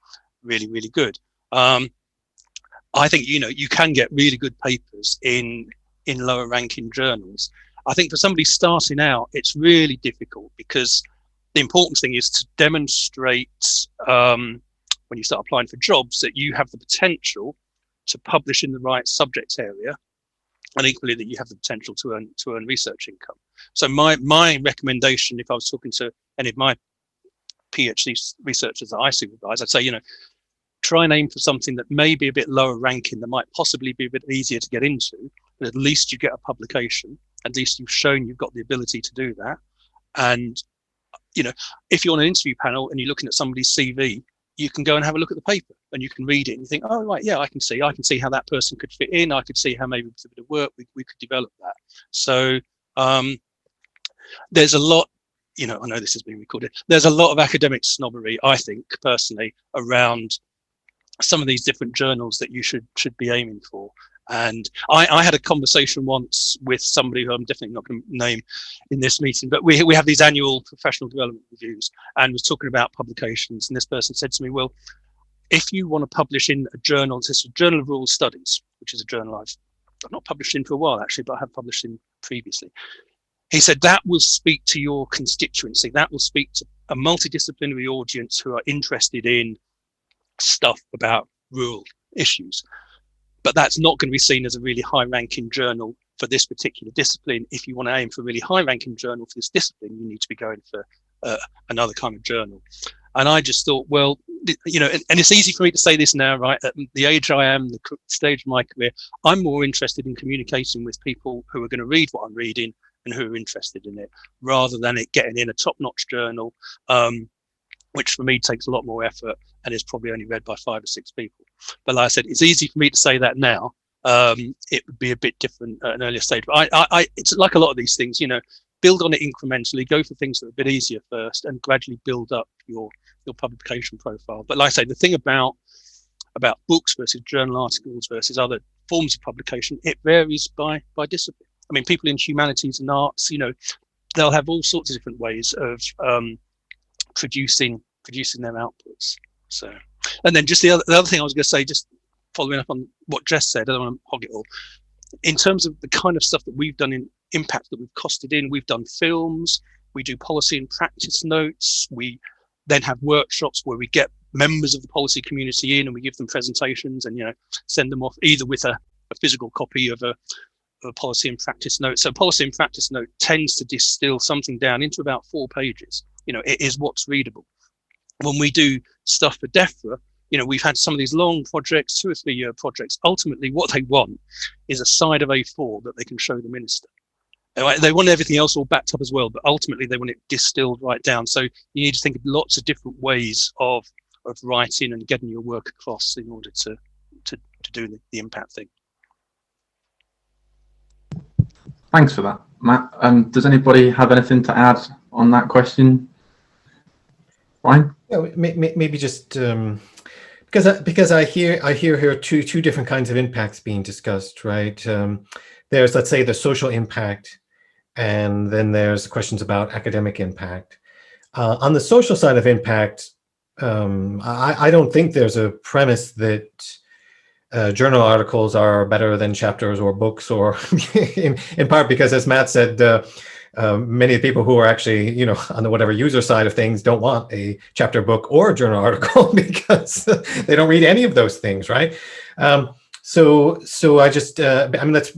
really, really good. I think, you can get really good papers in lower ranking journals. I think for somebody starting out, it's really difficult because the important thing is to demonstrate when you start applying for jobs that you have the potential to publish in the right subject area, and equally that you have the potential to earn research income. So my recommendation, if I was talking to any of my PhD researchers that I supervise, I'd say, try and aim for something that may be a bit lower ranking, that might possibly be a bit easier to get into, but at least you get a publication. At least you've shown you've got the ability to do that. And if you're on an interview panel and you're looking at somebody's CV, you can go and have a look at the paper and you can read it and you think, oh, right, yeah, I can see how that person could fit in. I could see how maybe with a bit of work we could develop that. So there's a lot, I know this is being recorded. There's a lot of academic snobbery, I think, personally, around some of these different journals that you should be aiming for. And I had a conversation once with somebody who I'm definitely not going to name in this meeting, but we have these annual professional development reviews, and was talking about publications. And this person said to me, well, if you want to publish in a journal, this is a Journal of Rural Studies, which is a journal I've not published in for a while, actually, but I have published in previously. He said that will speak to your constituency. That will speak to a multidisciplinary audience who are interested in stuff about rural issues. But that's not going to be seen as a really high-ranking journal for this particular discipline. If you want to aim for a really high-ranking journal for this discipline, you need to be going for another kind of journal. And I just thought, well, and it's easy for me to say this now, right? At the age I am, the stage of my career, I'm more interested in communicating with people who are going to read what I'm reading and who are interested in it, rather than it getting in a top-notch journal, which for me takes a lot more effort and is probably only read by 5 or 6 people. But like I said, it's easy for me to say that now. It would be a bit different at an earlier stage. But it's like a lot of these things, build on it incrementally, go for things that are a bit easier first, and gradually build up your publication profile. But like I say, the thing about books versus journal articles versus other forms of publication, it varies by discipline. I mean, people in humanities and arts, they'll have all sorts of different ways of producing their outputs. So, and then just the other thing I was going to say, just following up on what Jess said, I don't want to hog it all. In terms of the kind of stuff that we've done in impact that we've costed in, we've done films, we do policy and practice notes, we then have workshops where we get members of the policy community in and we give them presentations and send them off either with a physical copy of a policy and practice note. So policy and practice note tends to distill something down into about 4 pages. It is what's readable. When we do stuff for DEFRA, we've had some of these long projects, 2 or 3 year projects. Ultimately, what they want is a side of A4 that they can show the minister. They want everything else all backed up as well, but ultimately they want it distilled right down. So you need to think of lots of different ways of writing and getting your work across in order to do the impact thing. Thanks for that, Matt. Does anybody have anything to add on that question? Brian? Yeah, maybe just because I hear here two different kinds of impacts being discussed, right? There's, let's say, the social impact, and then there's questions about academic impact. On the social side of impact, I don't think there's a premise that journal articles are better than chapters or books, or in part because, as Matt said, many people who are actually, on the whatever user side of things don't want a chapter, book, or a journal article because they don't read any of those things, right? So I just, that's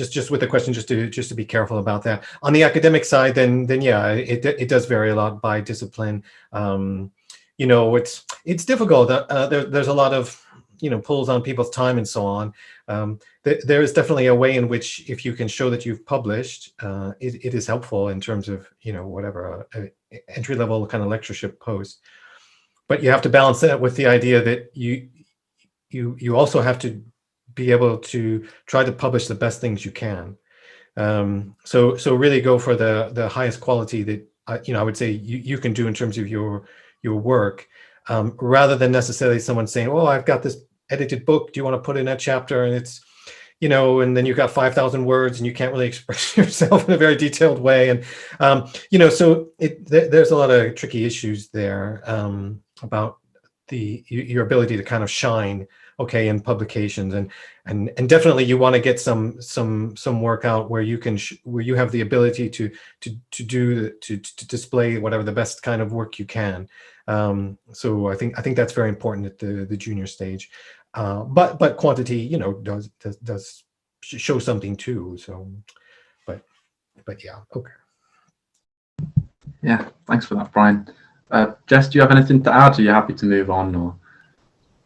just with the question, just to be careful about that. On the academic side, then yeah, it does vary a lot by discipline. It's difficult. There's a lot of pulls on people's time and so on. There is definitely a way in which, if you can show that you've published, it is helpful in terms of whatever entry-level kind of lectureship post. But you have to balance that with the idea that you also have to be able to try to publish the best things you can. So really go for the highest quality that I would say you can do in terms of your work, rather than necessarily someone saying, "Oh, I've got this edited book. Do you want to put in a chapter?" And it's and then you've got 5,000 words and you can't really express yourself in a very detailed way. And so there's a lot of tricky issues there about your ability to kind of shine in publications, and definitely you want to get some work out where you have the ability to display whatever the best kind of work you can. So I think that's very important at the junior stage, but quantity does show something too. So but yeah, okay. Yeah, thanks for that, Brian. Jess, do you have anything to add? Are you happy to move on, or?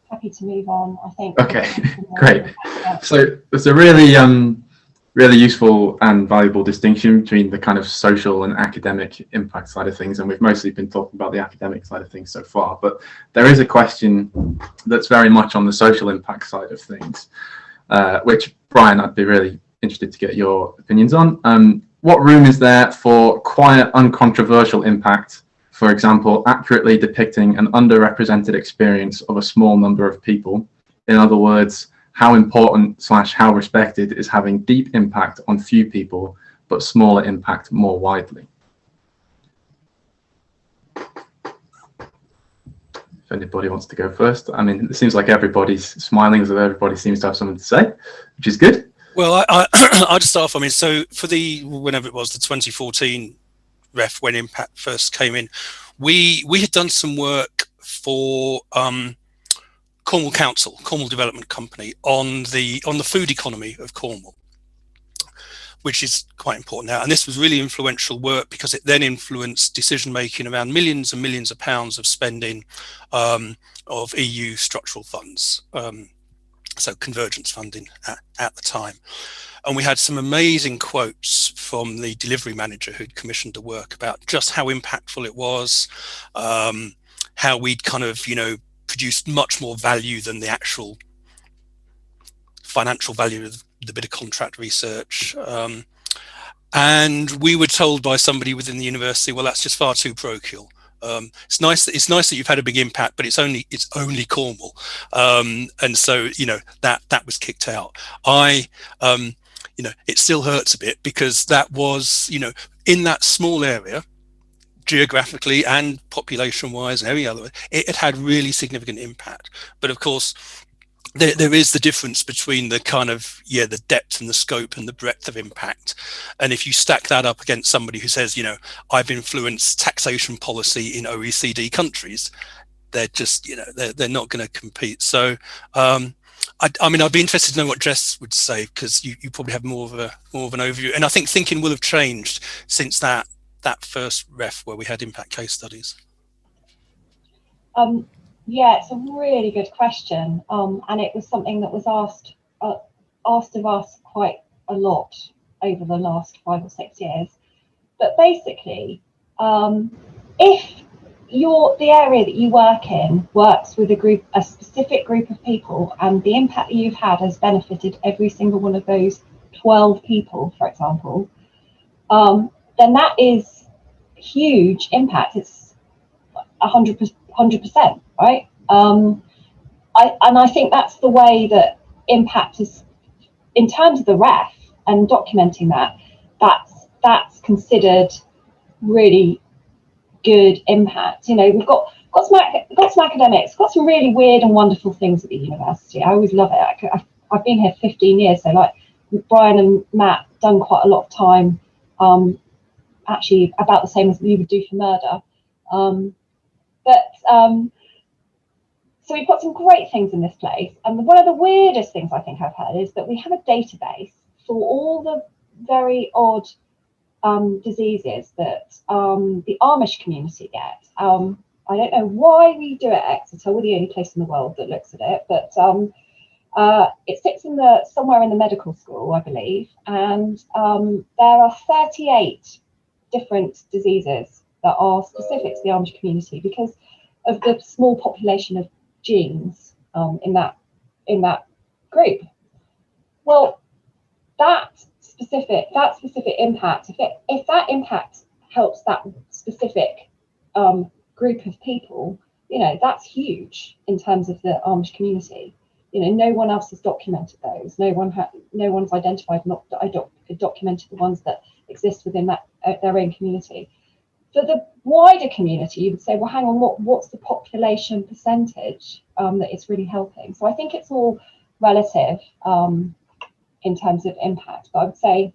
Happy to move on, I think. Okay, great. So there's a really useful and valuable distinction between the kind of social and academic impact side of things, and we've mostly been talking about the academic side of things so far, but there is a question that's very much on the social impact side of things, which, Brian, I'd be really interested to get your opinions on. What room is there for quiet, uncontroversial impact? For example, accurately depicting an underrepresented experience of a small number of people. In other words, how important / how respected is having deep impact on few people, but smaller impact more widely? If anybody wants to go first. I mean, it seems like everybody's smiling, as though everybody seems to have something to say, which is good. Well, I'll just start off. I mean, so for whenever it was, the 2014 ref, when impact first came in, we had done some work for Cornwall Council, Cornwall Development Company, on the food economy of Cornwall, which is quite important now. And this was really influential work because it then influenced decision making around millions and millions of pounds of spending of EU structural funds, so convergence funding at the time. And we had some amazing quotes from the delivery manager who'd commissioned the work about just how impactful it was, how we'd kind of, produced much more value than the actual financial value of the bit of contract research. And we were told by somebody within the university, well, that's just far too parochial. It's nice that you've had a big impact, but it's only Cornwall. And so, that was kicked out. It still hurts a bit because that was, in that small area, geographically and population wise and every other way, it had really significant impact. But of course, there is the difference between the kind of, the depth and the scope and the breadth of impact. And if you stack that up against somebody who says, I've influenced taxation policy in OECD countries, they're just, they're not going to compete. So, I mean, I'd be interested to know what Jess would say, because you probably have more of an overview. And I think thinking will have changed since that first ref where we had impact case studies. Yeah, it's a really good question, and it was something that was asked of us quite a lot over the last 5 or 6 years. But basically, if the area that you work in works with a specific group of people, and the impact that you've had has benefited every single one of those 12 people, for example, then that is huge impact. It's 100%, right? I think that's the way that impact is, in terms of the ref and documenting that's considered really good impact. You know, we've got some academics, got some really weird and wonderful things at the university. I always love it. I've been here 15 years, so like Brian and Matt done quite a lot of time, actually about the same as we would do for murder. So we've got some great things in this place. And one of the weirdest things I think I've heard is that we have a database for all the very odd diseases that the Amish community get. I don't know why we do it at Exeter. We're the only place in the world that looks at it, but it sits somewhere in the medical school, I believe. And there are 38 different diseases that are specific to the Amish community because of the small population of genes in that group. Well, that specific impact, if that impact helps that specific group of people, you know, that's huge in terms of the Amish community. You know, no one else has documented those. No one's identified, not documented the ones that exist within their own community. For the wider community, you would say, well, hang on, what's the population percentage that it's really helping? So I think it's all relative in terms of impact. But I would say,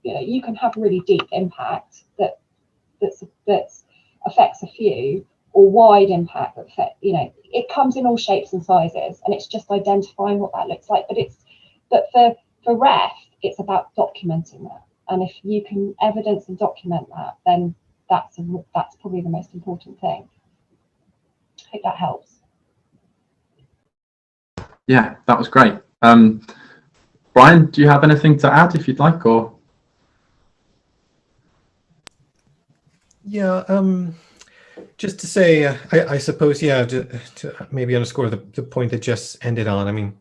you know, you can have really deep impact that affects a few, or wide impact that affect, you know, it comes in all shapes and sizes, and it's just identifying what that looks like. But for REF, it's about documenting that, and if you can evidence and document that, then that's probably the most important thing. I hope that helps. Yeah, that was great. Brian, do you have anything to add if you'd like, or? Yeah, just to say, I suppose, yeah, to maybe underscore the point that Jess ended on. I mean,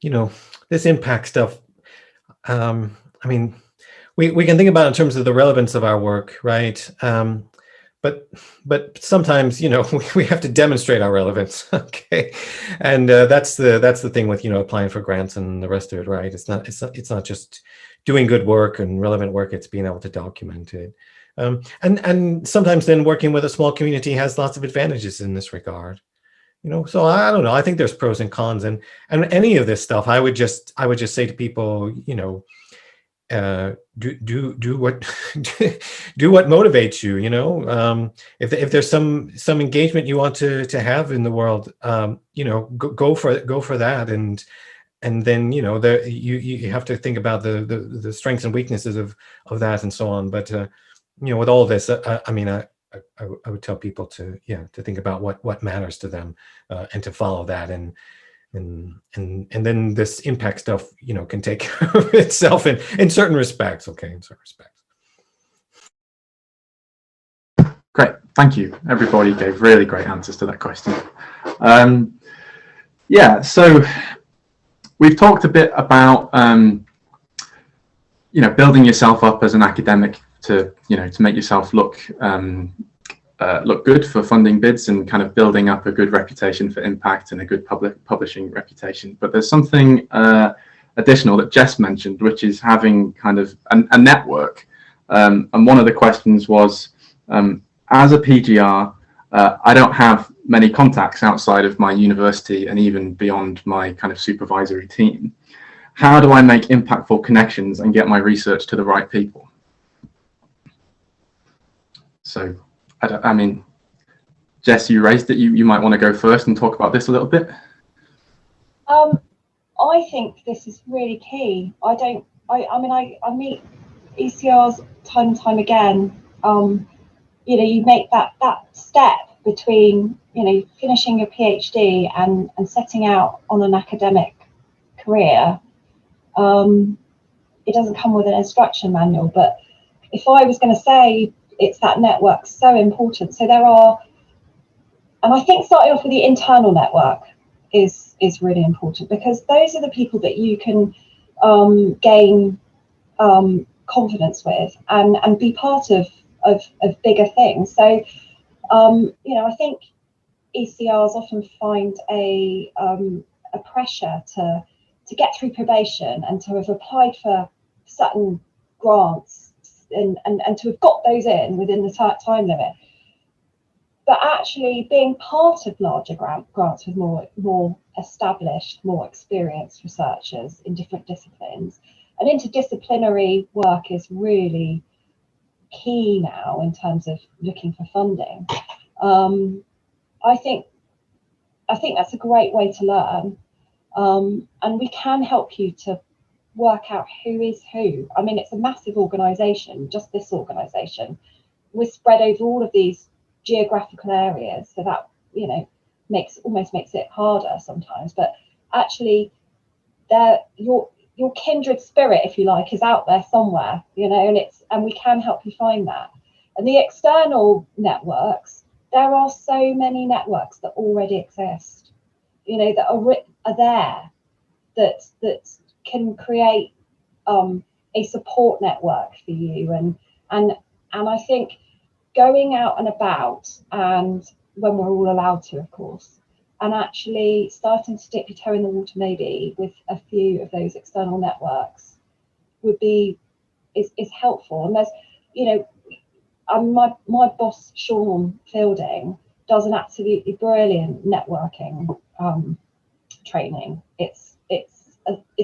you know, this impact stuff, I mean, we can think about it in terms of the relevance of our work, right? But sometimes, you know, we have to demonstrate our relevance, okay? And that's the thing with, you know, applying for grants and the rest of it, right? It's not just doing good work and relevant work; it's being able to document it. And sometimes then working with a small community has lots of advantages in this regard, you know. So I don't know. I think there's pros and cons, and any of this stuff, I would just say to people, you know, do what do what motivates you. You know, if there's some engagement you want to have in the world, you know, go for that, and then, you know, you have to think about the strengths and weaknesses of that and so on. But you know, with all of this, I mean, I would tell people to think about what matters to them, and to follow that, and then this impact stuff, you know, can take care of itself in certain respects. Okay, in certain respects. Great, thank you. Everybody gave really great answers to that question. Yeah, so we've talked a bit about you know, building yourself up as an academic to make yourself look good for funding bids, and kind of building up a good reputation for impact and a good publishing reputation. But there's something additional that Jess mentioned, which is having kind of a network. And one of the questions was, as a PGR, I don't have many contacts outside of my university and even beyond my kind of supervisory team. How do I make impactful connections and get my research to the right people? So, I mean, Jess, you raised it. You might want to go first and talk about this a little bit. I think this is really key. I meet ECRs time and time again. You make that step between, finishing your PhD and setting out on an academic career. It doesn't come with an instruction manual, but if I was going to say it's that network so important. So there are, and I think starting off with the internal network is really important, because those are the people that you can gain confidence with and be part of bigger things. So I think ECRs often find a pressure to get through probation and to have applied for certain grants and to have got those in within the time limit. But actually being part of larger grants with more established, more experienced researchers in different disciplines, and interdisciplinary work is really key now in terms of looking for funding. I think that's a great way to learn, and we can help you to work out who is who. I mean, it's a massive organisation, just this organisation. We're spread over all of these geographical areas, so that almost makes it harder sometimes. But actually, your kindred spirit, if you like, is out there somewhere, and we can help you find that. And the external networks, there are so many networks that already exist, that are there, that can create a support network for you. And I think going out and about, and when we're all allowed to, of course, and actually starting to dip your toe in the water maybe with a few of those external networks is helpful. And there's, my boss Sean Fielding does an absolutely brilliant networking training. It's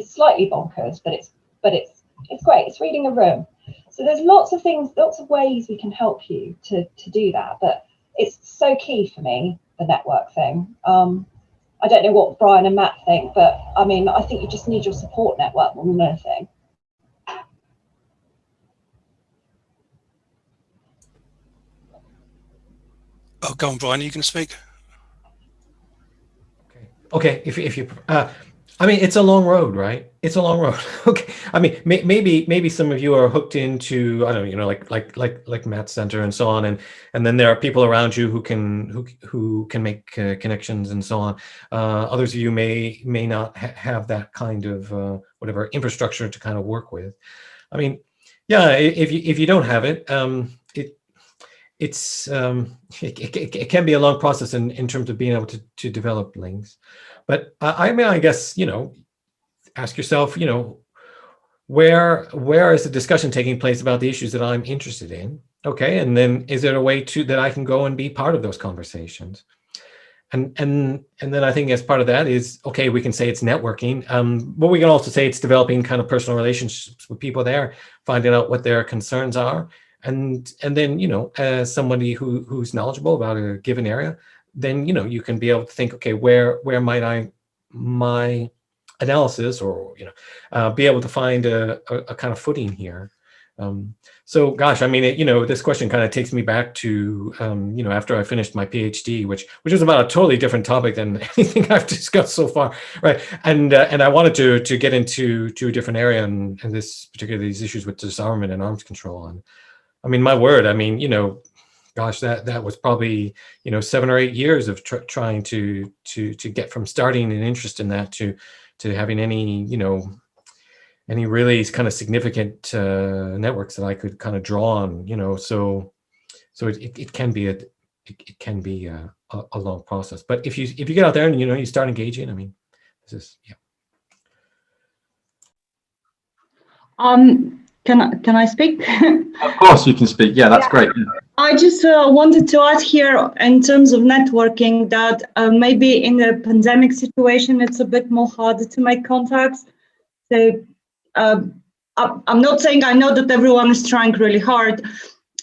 slightly bonkers, but it's great. It's reading a room. So there's lots of ways we can help you to do that. But it's so key for me, the network thing. I don't know what Brian and Matt think, but I mean, I think you just need your support network more than anything. Oh, go on, Brian. Are you going to speak? Okay. If you, I mean, it's a long road, right? It's a long road. Okay. I mean, maybe some of you are hooked into, I don't know, like Matt's Center and so on, and then there are people around you who can make connections and so on. Others of you may not have that kind of whatever infrastructure to kind of work with. I mean, yeah, if you don't have it, it can be a long process in terms of being able to develop links. But I mean, I guess, ask yourself, where is the discussion taking place about the issues that I'm interested in? Okay, and then is there a way that I can go and be part of those conversations? And then I think as part of that is, okay, we can say it's networking, but we can also say it's developing kind of personal relationships with people there, finding out what their concerns are. And then, as somebody who's knowledgeable about a given area, then, you can be able to think, okay, where might my analysis or, be able to find a kind of footing here. So, gosh, I mean, this question kind of takes me back to, after I finished my PhD, which was about a totally different topic than anything I've discussed so far, right? And I wanted to get into a different area, and particularly these issues with disarmament and arms control. And I mean, my word, I mean, gosh, that was probably, 7 or 8 years of trying to get from starting an interest in that to having any really kind of significant networks that I could kind of draw on, so it can be a long process. But if you get out there and, you start engaging, I mean, this is, yeah. Can I speak? Of course you can speak. Yeah, that's great. Yeah. I just wanted to add here in terms of networking that maybe in a pandemic situation, it's a bit more harder to make contacts. So I'm not saying I know that everyone is trying really hard.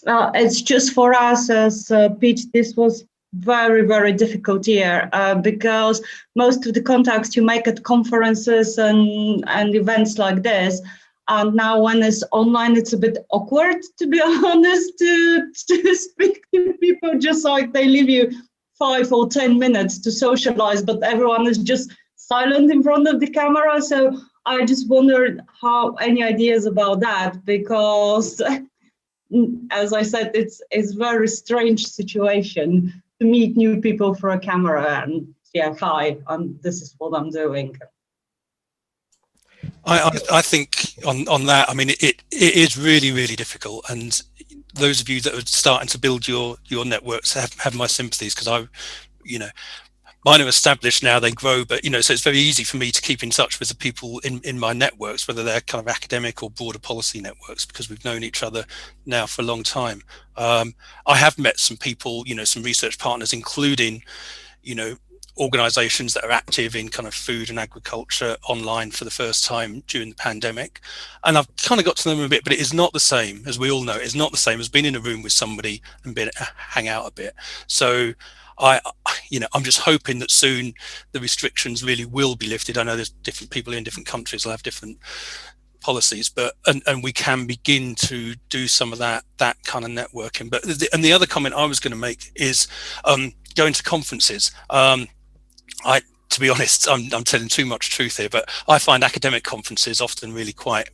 It's just for us as Peach, this was very, very difficult year because most of the contacts you make at conferences and events like this, and now when it's online, it's a bit awkward, to be honest, to speak to people, just like they leave you 5 or 10 minutes to socialize, but everyone is just silent in front of the camera. So I just wondered how any ideas about that, because as I said, it's a very strange situation to meet new people for a camera and hi, this is what I'm doing. I think on that, I mean, it is really, really difficult, and those of you that are starting to build your networks have my sympathies, because mine are established now, they grow, but so it's very easy for me to keep in touch with the people in my networks, whether they're kind of academic or broader policy networks, because we've known each other now for a long time. I have met some people, some research partners, including organizations that are active in kind of food and agriculture online for the first time during the pandemic, and I've kind of got to know them a bit, but it is not the same, as we all know, it's not the same as being in a room with somebody and hang out a bit. So I'm just hoping that soon the restrictions really will be lifted. I know there's different people in different countries will have different policies, but and we can begin to do some of that kind of networking. But the other comment I was going to make is going to conferences. To be honest, I'm telling too much truth here, but I find academic conferences often really quite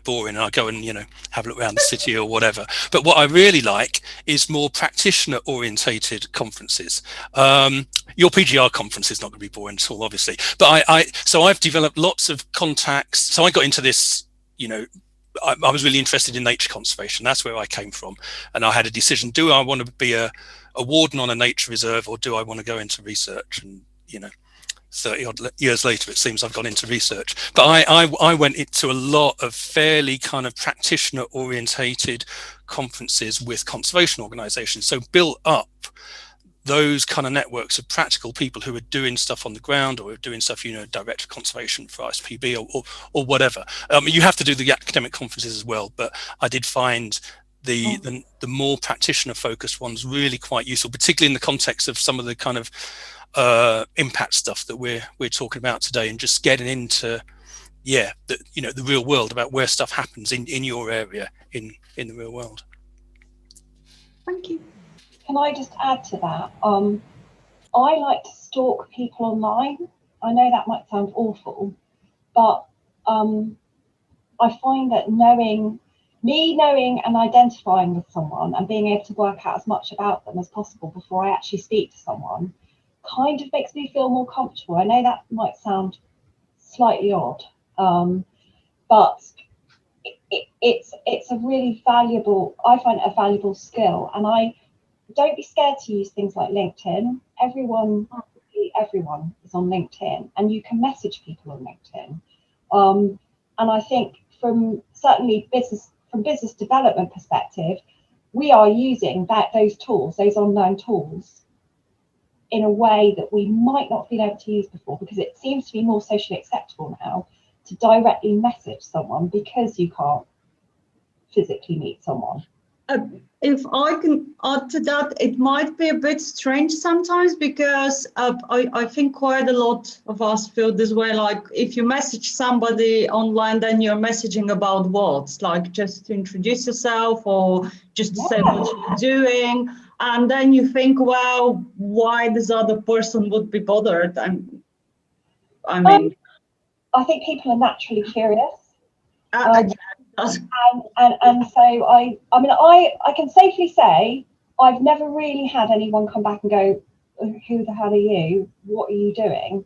boring, and I go and have a look around the city or whatever. But what I really like is more practitioner orientated conferences. Your PGR conference is not going to be boring at all, obviously, but so I've developed lots of contacts. So I got into this, I was really interested in nature conservation. That's where I came from, and I had a decision: do I want to be a warden on a nature reserve, or do I want to go into research? And 30 odd years later, it seems I've gone into research. But I went into a lot of fairly kind of practitioner orientated conferences with conservation organizations. So built up those kind of networks of practical people who are doing stuff on the ground, or doing stuff, director of conservation for ISPB or whatever. You have to do the academic conferences as well, but I did find the more practitioner focused ones really quite useful, particularly in the context of some of the kind of impact stuff that we're talking about today, and just getting into the real world, about where stuff happens in your area in the real world. Thank you. Can I just add to that? I like to stalk people online. I know that might sound awful, but I find that knowing and identifying with someone and being able to work out as much about them as possible before I actually speak to someone kind of makes me feel more comfortable. I know that might sound slightly odd, but it's a really valuable, I find it a valuable skill. And don't be scared to use things like LinkedIn. Everyone is on LinkedIn, and you can message people on LinkedIn. And I think from business development perspective, we are using those online tools, in a way that we might not have been able to use before, because it seems to be more socially acceptable now to directly message someone because you can't physically meet someone. If I can add to that, it might be a bit strange sometimes, because I think quite a lot of us feel this way. Like, if you message somebody online, then you're messaging about what? Like, just to introduce yourself, or just to say what you're doing. And then you think, well, why this other person would be bothered? I think people are naturally curious. And so I can safely say I've never really had anyone come back and go, who the hell are you? What are you doing?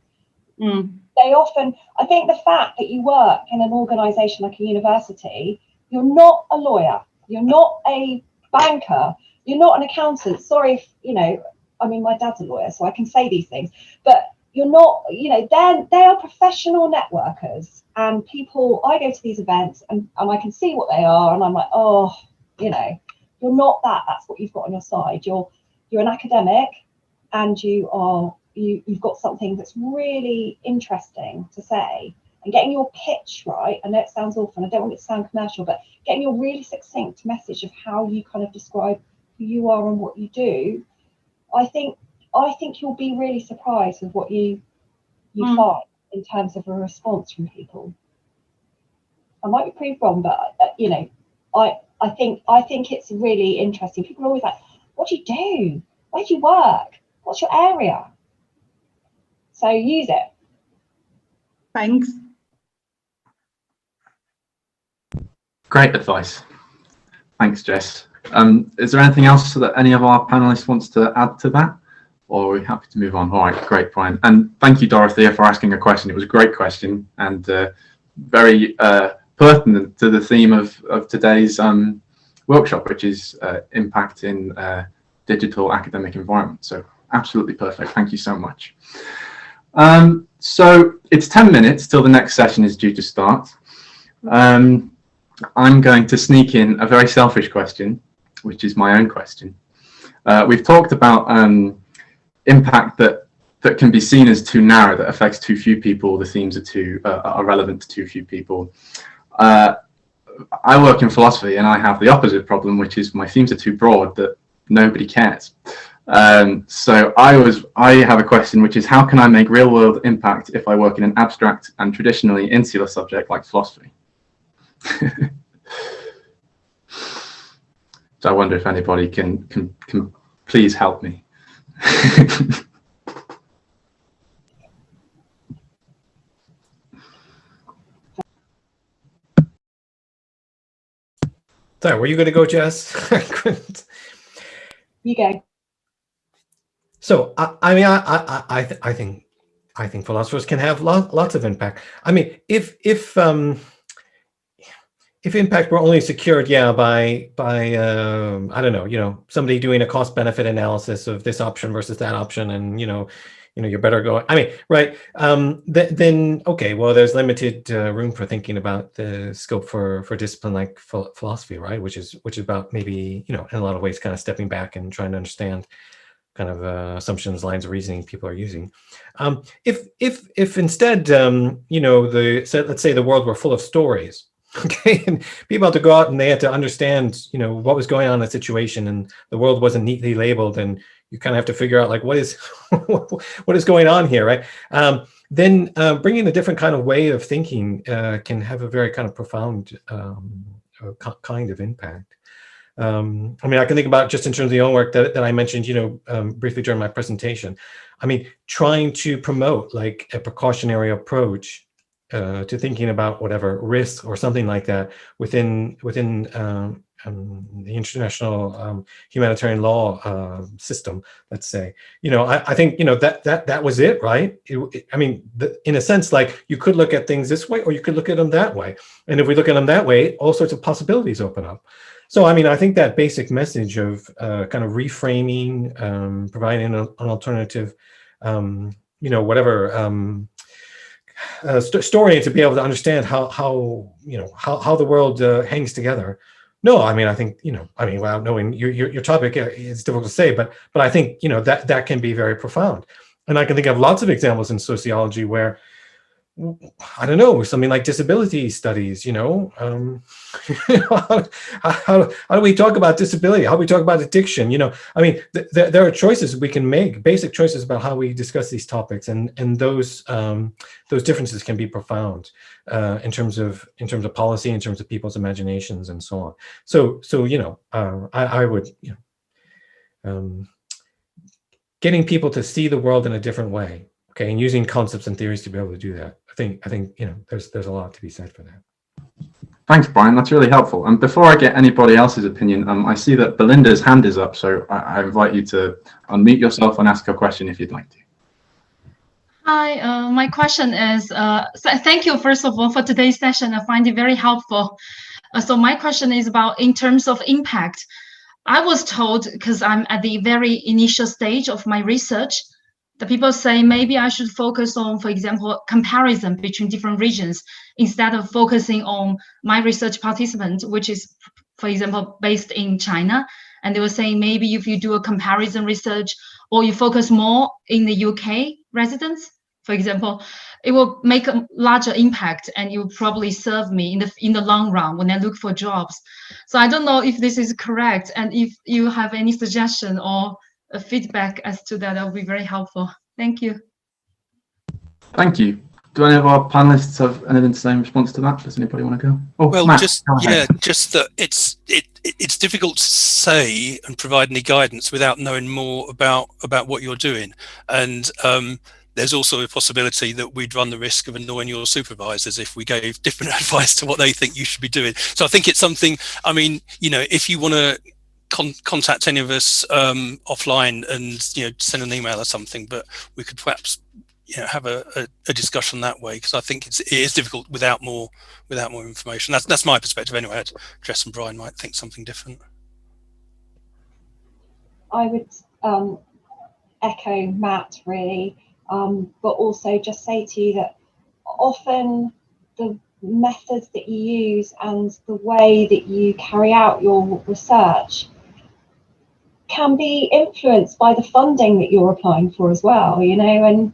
They often, I think the fact that you work in an organisation like a university, you're not a lawyer, you're not a banker, you're not an accountant. Sorry if, my dad's a lawyer, so I can say these things, but you're not, they are professional networkers, and people, I go to these events and I can see what they are, and I'm like, you're not that. That's what you've got on your side. You're an academic, and you've got something that's really interesting to say, and getting your pitch right. I know it sounds awful, and I don't want it to sound commercial, but getting your really succinct message of how you kind of describe who you are and what you do, I think I think you'll be really surprised with what you find in terms of a response from people. I might be proved wrong, but I think it's really interesting. People are always like, "What do you do? Where do you work? What's your area?" So use it. Thanks. Great advice. Thanks, Jess. Is there anything else that any of our panelists wants to add to that? Or are we happy to move on? All right, great, Brian. And thank you, Dorothea, for asking a question. It was a great question and very pertinent to the theme of today's workshop, which is impact in digital academic environment. So absolutely perfect. Thank you so much. So it's 10 minutes till the next session is due to start. I'm going to sneak in a very selfish question, which is my own question. We've talked about impact that can be seen as too narrow, that affects too few people. The themes are relevant to too few people. I work in philosophy and I have the opposite problem, which is my themes are too broad that nobody cares. So I have a question, which is how can I make real world impact if I work in an abstract and traditionally insular subject like philosophy? So I wonder if anybody can please help me. Sorry, were you going to go, Jess? You go. So I think philosophers can have lots of impact. I mean, if impact were only secured, by I don't know, somebody doing a cost benefit analysis of this option versus that option, and you're better going. I mean, right? Then okay, well, there's limited room for thinking about the scope for discipline like philosophy, right? Which is about maybe in a lot of ways kind of stepping back and trying to understand kind of assumptions, lines of reasoning people are using. If instead, let's say the world were full of stories. Okay, and people had to go out and they had to understand, what was going on in a situation, and the world wasn't neatly labeled, and you kind of have to figure out like what is what is going on here, right? Then bringing a different kind of way of thinking can have a very kind of profound kind of impact. I mean, I can think about just in terms of the own work that I mentioned, briefly during my presentation. I mean, trying to promote like a precautionary approach to thinking about whatever risk or something like that within the international humanitarian law system, let's say. I think that was it, right? I mean, in a sense, like you could look at things this way, or you could look at them that way. And if we look at them that way, all sorts of possibilities open up. So, I mean, I think that basic message of kind of reframing, providing an alternative, story, and to be able to understand how the world hangs together. No, I mean, I think, without knowing your topic, it's difficult to say, but I think, that can be very profound. And I can think of lots of examples in sociology where, I don't know, something like disability studies, how do we talk about disability? How do we talk about addiction? I mean, there are choices we can make, basic choices about how we discuss these topics, and those differences can be profound in terms of policy, in terms of people's imaginations, and so on. So I would, getting people to see the world in a different way, okay, and using concepts and theories to be able to do that. I think there's a lot to be said for that. Thanks, Brian. That's really helpful. And before I get anybody else's opinion, I see that Belinda's hand is up, so I invite you to unmute yourself and ask a question if you'd like to. Hi, my question is, thank you first of all for today's session. I find it very helpful. So my question is about in terms of impact. I was told, because I'm at the very initial stage of my research, the people say maybe I should focus on, for example, comparison between different regions instead of focusing on my research participant, which is, for example, based in China. And they were saying maybe if you do a comparison research or you focus more in the UK residents, for example, it will make a larger impact and you will probably serve me in the long run when I look for jobs. So I don't know if this is correct, and if you have any suggestion or feedback as to that. That would be very helpful. Thank you. Thank you. Do any of our panelists have anything to say in response to that? Does anybody want to go? Oh, Well, Matt, just go ahead. just that it's difficult to say and provide any guidance without knowing more about what you're doing, and there's also a possibility that we'd run the risk of annoying your supervisors if we gave different advice to what they think you should be doing. So I think it's something. I mean, if you want to contact any of us offline and send an email or something, but we could perhaps have a discussion that way, because I think it is difficult without more information. That's my perspective anyway. Jess and Brian might think something different. I would echo Matt really, but also just say to you that often the methods that you use and the way that you carry out your research can be influenced by the funding that you're applying for as well, and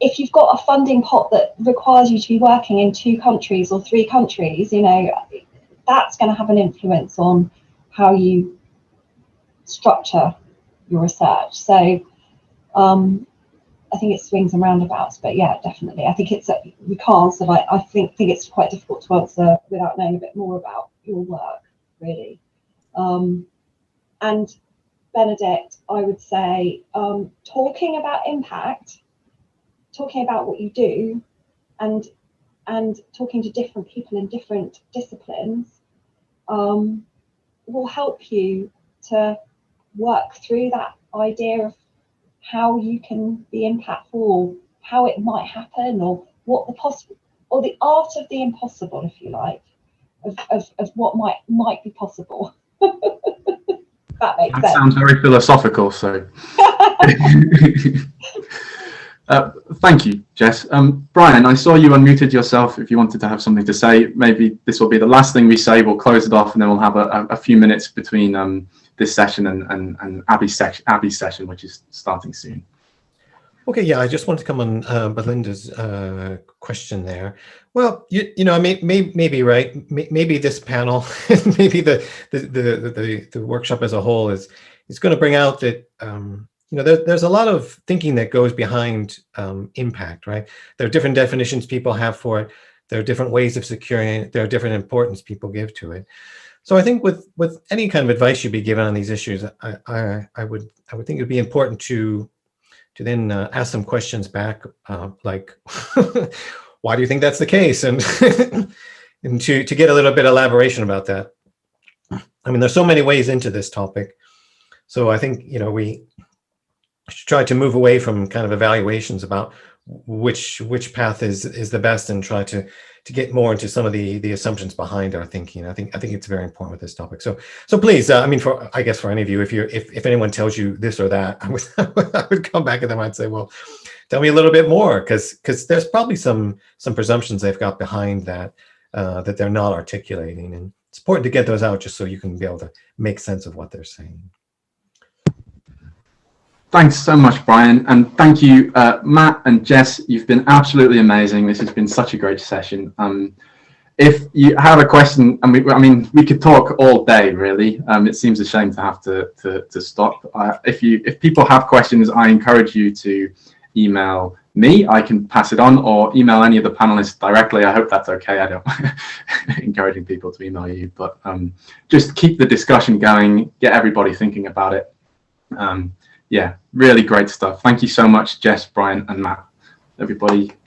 if you've got a funding pot that requires you to be working in 2 countries or 3 countries, that's going to have an influence on how you structure your research. So I think it swings and roundabouts, but yeah, definitely. I think we can't. So I think it's quite difficult to answer without knowing a bit more about your work, really. And Benedict, I would say, talking about impact, talking about what you do, and talking to different people in different disciplines will help you to work through that idea of how you can be impactful, or how it might happen, or what the possible, or the art of the impossible, if you like, of what might be possible. That makes sense. Sounds very philosophical. So, thank you, Jess. Brian, I saw you unmuted yourself. If you wanted to have something to say, maybe this will be the last thing we say. We'll close it off, and then we'll have a few minutes between this session and Abby's session, which is starting soon. Okay, yeah, I just want to come on Belinda's question there. Well, maybe right. Maybe this panel, maybe the workshop as a whole is going to bring out that there's a lot of thinking that goes behind impact, right? There are different definitions people have for it. There are different ways of securing it. There are different importance people give to it. So I think with any kind of advice you'd be given on these issues, I would think it would be important to then ask some questions back, like, why do you think that's the case? And and to get a little bit of elaboration about that. I mean, there's so many ways into this topic. So I think, we should try to move away from kind of evaluations about which path is the best, and try to get more into some of the assumptions behind our thinking. I think it's very important with this topic. So please, I guess for any of you, if anyone tells you this or that, I would come back at them and say, well, tell me a little bit more, because there's probably some presumptions they've got behind that that they're not articulating, and it's important to get those out just so you can be able to make sense of what they're saying. Thanks so much, Brian, and thank you, Matt and Jess. You've been absolutely amazing. This has been such a great session. If you have a question, we could talk all day, really. It seems a shame to have to stop. If people have questions, I encourage you to email me. I can pass it on, or email any of the panelists directly. I hope that's okay. I don't encouraging people to email you, but just keep the discussion going, get everybody thinking about it. Yeah, really great stuff. Thank you so much, Jess, Brian, and Matt. Everybody